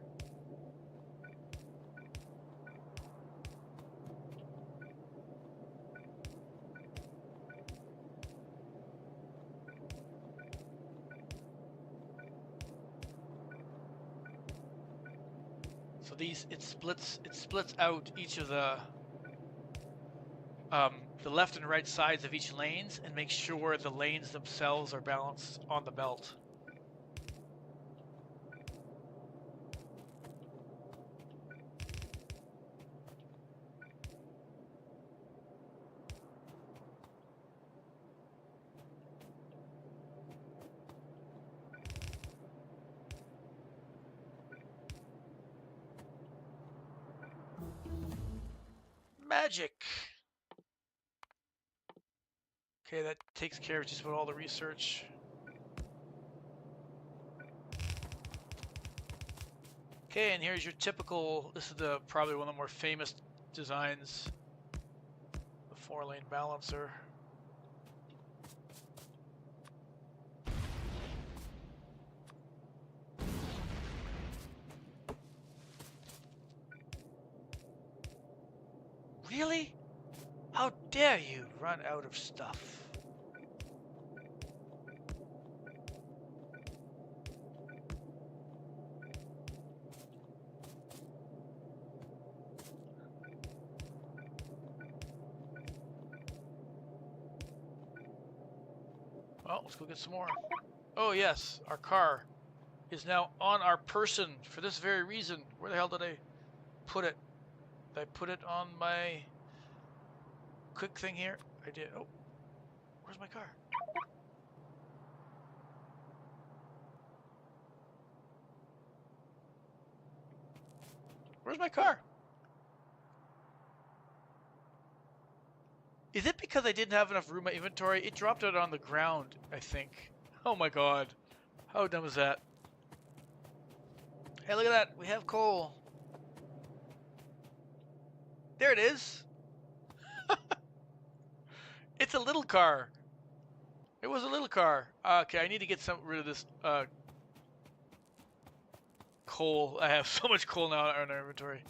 So these, it splits out each of the left and right sides of each lanes and makes sure the lanes themselves are balanced on the belt. Magic. Okay, that takes care of just about all the research. Okay, and here's your typical, this is probably one of the more famous designs, the 4-lane balancer. Really? How dare you run out of stuff? Well, let's go get some more. Oh yes, our car is now on our person for this very reason. Where the hell did I put it? Did I put it on my quick thing here? I did. Oh, where's my car? Where's my car? Is it because I didn't have enough room in my inventory? It dropped it on the ground, I think. Oh my god. How dumb is that? Hey, look at that. We have coal. There it is. It's a little car. It was a little car. Okay, I need to get rid of this coal. I have so much coal now in our inventory.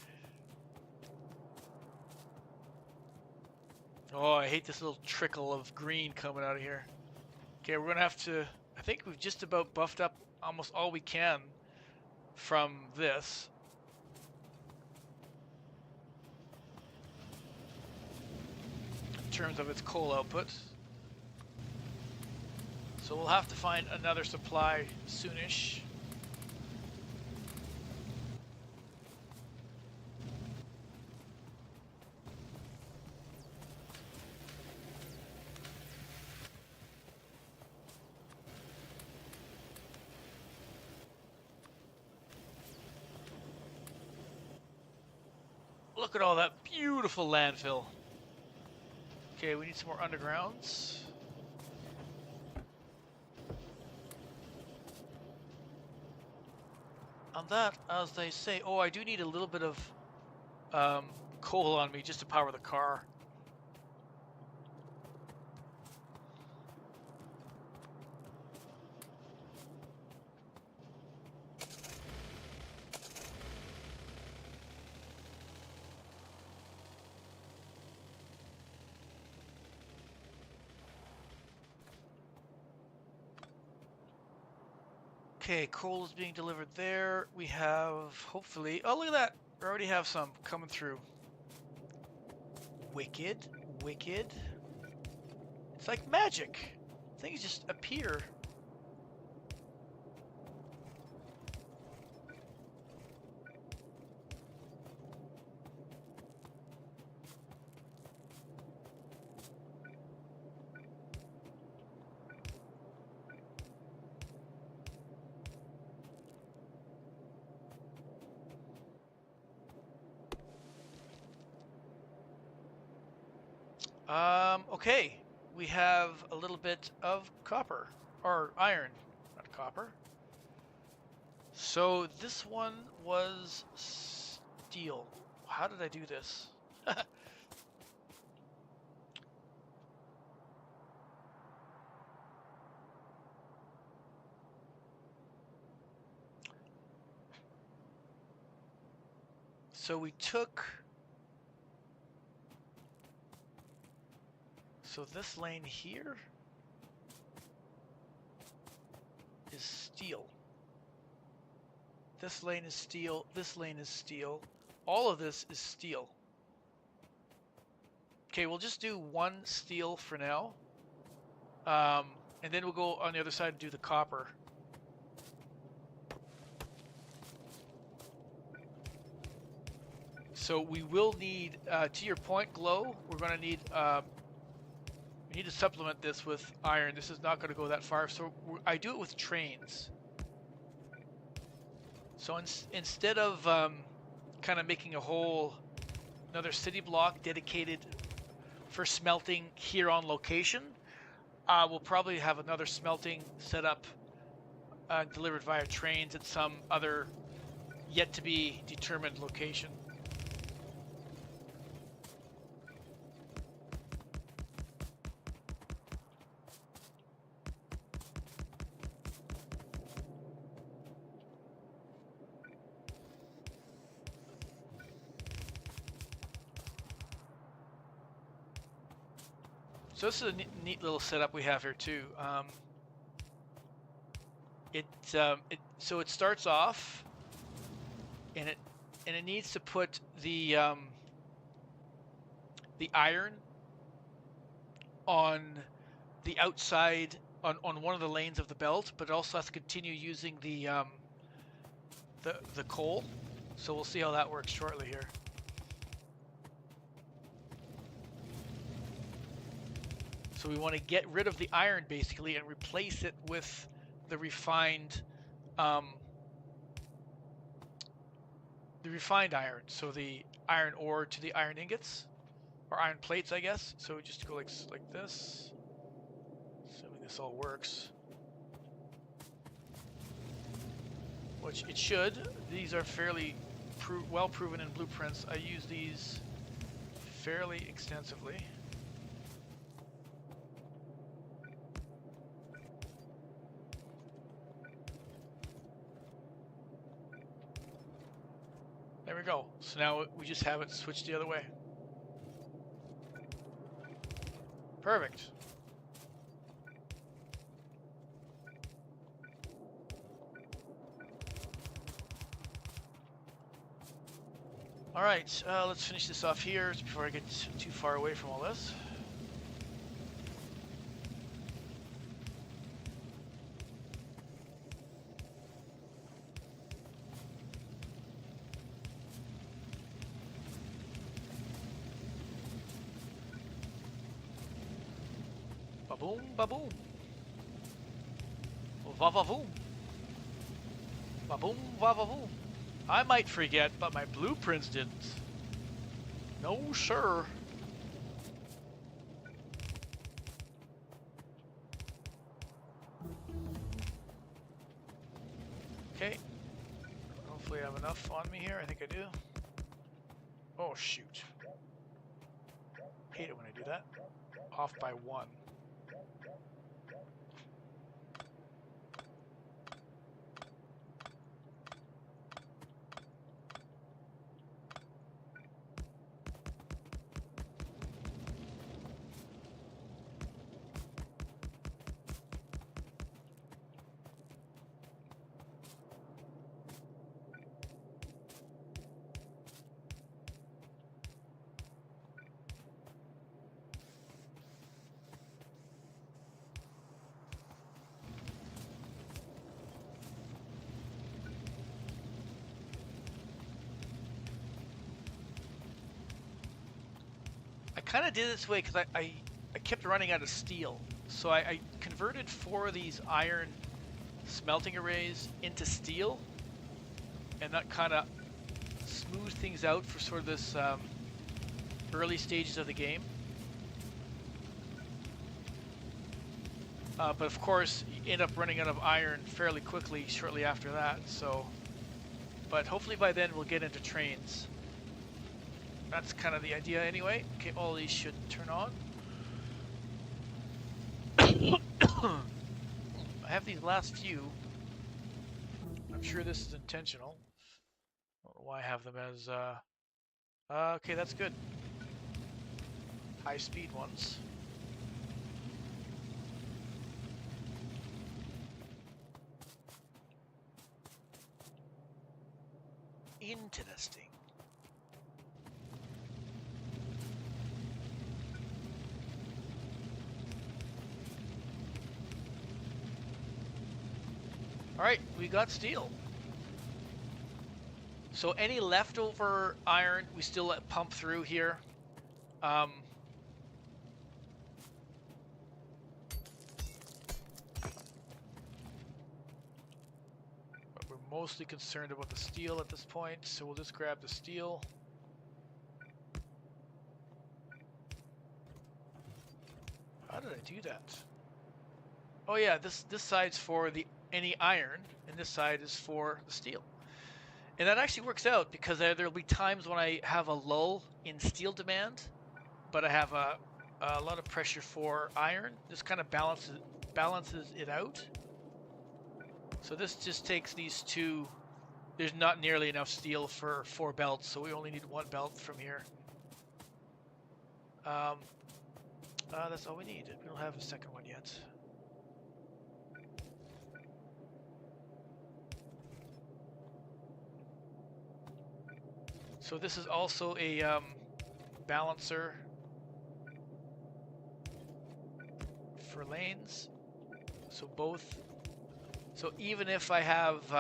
Oh, I hate this little trickle of green coming out of here. Okay, we're gonna have to, I think we've just about buffed up almost all we can from this. In terms of its coal output. So we'll have to find another supply soonish. Look at all that beautiful landfill. Okay, we need some more undergrounds. On that, as they say, oh, I do need a little bit of coal on me just to power the car. Okay, coal is being delivered there. We have, hopefully, oh, look at that. We already have some coming through. Wicked, wicked. It's like magic. Things just appear. Okay, we have a little bit of copper, or iron, not copper. So this one was steel. How did I do this? So we took... So this lane here is steel. This lane is steel. This lane is steel. All of this is steel. Okay, we'll just do one steel for now. And then we'll go on the other side and do the copper. So we will need, to your point, Glow, we're going to need... we need to supplement this with iron. This is not going to go that far, so I do it with trains. So instead of kind of making a whole another city block dedicated for smelting here on location, we'll probably have another smelting set up delivered via trains at some other yet to be determined location. So this is a neat little setup we have here too. So it starts off, and it needs to put the iron on the outside on one of the lanes of the belt, but it also has to continue using the coal. So we'll see how that works shortly here. So we want to get rid of the iron basically and replace it with the refined iron. So the iron ore to the iron ingots, or iron plates, I guess. So we just go like this, assuming this all works, which it should. These are fairly well proven in blueprints. I use these fairly extensively. There we go. So now we just have it switched the other way. Perfect. All right, let's finish this off here before I get too far away from all this. Ba-boom, ba-boom. Va-va-voom. Ba-boom, va-va-voom. I might forget, but my blueprints didn't. No, sir. Okay. Hopefully I have enough on me here. I think I do. Oh, shoot. Hate it when I do that. Off by 1. I kind of did it this way because I kept running out of steel. So I converted 4 of these iron smelting arrays into steel. And that kind of smoothed things out for sort of this early stages of the game. But of course, you end up running out of iron fairly quickly shortly after that. So, but hopefully by then we'll get into trains. That's kind of the idea anyway. Okay, all these should turn on. I have these last few. I'm sure this is intentional. I don't know why I have them as... okay, that's good. High-speed ones. Interesting. Alright, we got steel. So any leftover iron we still let pump through here. But we're mostly concerned about the steel at this point, so we'll just grab the steel. How did I do that? Oh yeah, this side's for the any iron, and this side is for the steel. And that actually works out because there'll be times when I have a lull in steel demand, but I have a lot of pressure for iron. This kind of balances it out. So this just takes these two. There's not nearly enough steel for 4 belts, so we only need 1 belt from here. That's all we need. We don't have a second one yet. So this is also a balancer for lanes. So both. So even if I have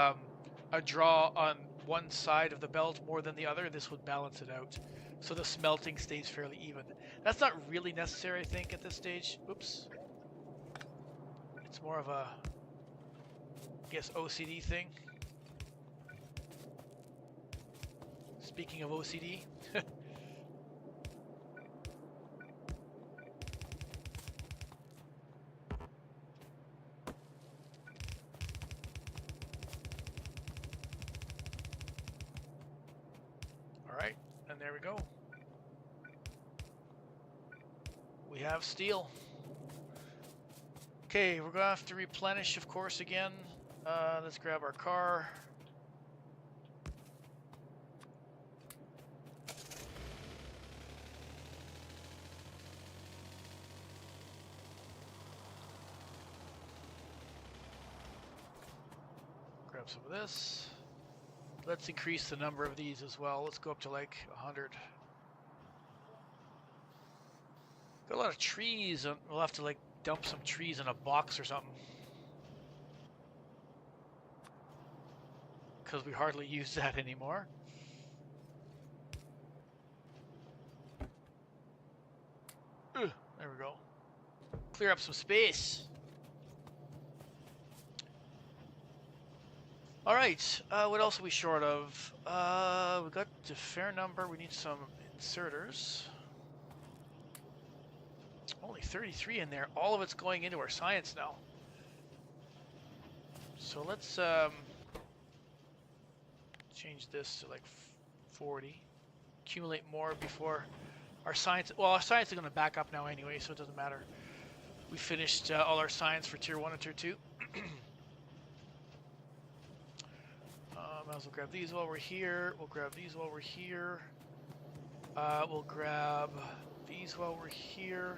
a draw on one side of the belt more than the other, this would balance it out. So the smelting stays fairly even. That's not really necessary, I think, at this stage. Oops. It's more of a, I guess, OCD thing. Speaking of OCD. Alright, and there we go. We have steel. Okay, we're gonna have to replenish, of course, again. Let's grab our car. Grab some of this. Let's increase the number of these as well. Let's go up to like 100. Got a lot of trees. We'll have to like dump some trees in a box or something. Because we hardly use that anymore. There we go. Clear up some space. All right, what else are we short of? We got a fair number. We need some inserters. Only 33 in there. All of it's going into our science now. So let's change this to like 40. Accumulate more before our science. Well, our science is going to back up now anyway, so it doesn't matter. We finished all our science for tier 1 and tier 2. Might as well grab these while we're here. We'll grab these while we're here. We'll grab these while we're here.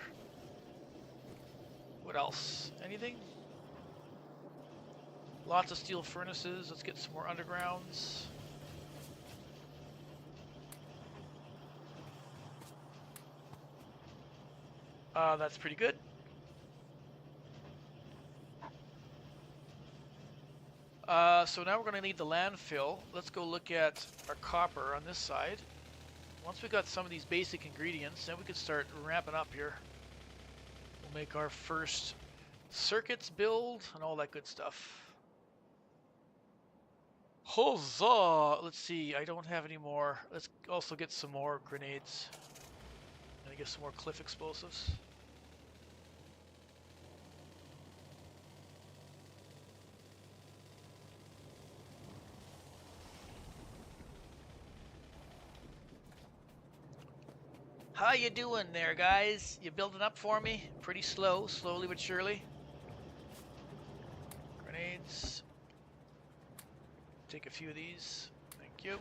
What else? Anything? Lots of steel furnaces. Let's get some more undergrounds. That's pretty good. So now we're going to need the landfill. Let's go look at our copper on this side. Once we got some of these basic ingredients, then we can start ramping up here. We'll make our first circuits build and all that good stuff. Huzzah! Let's see, I don't have any more. Let's also get some more grenades. And get some more cliff explosives. How you doing there, guys? You building up for me? Pretty slow, slowly but surely. Grenades. Take a few of these. Thank you.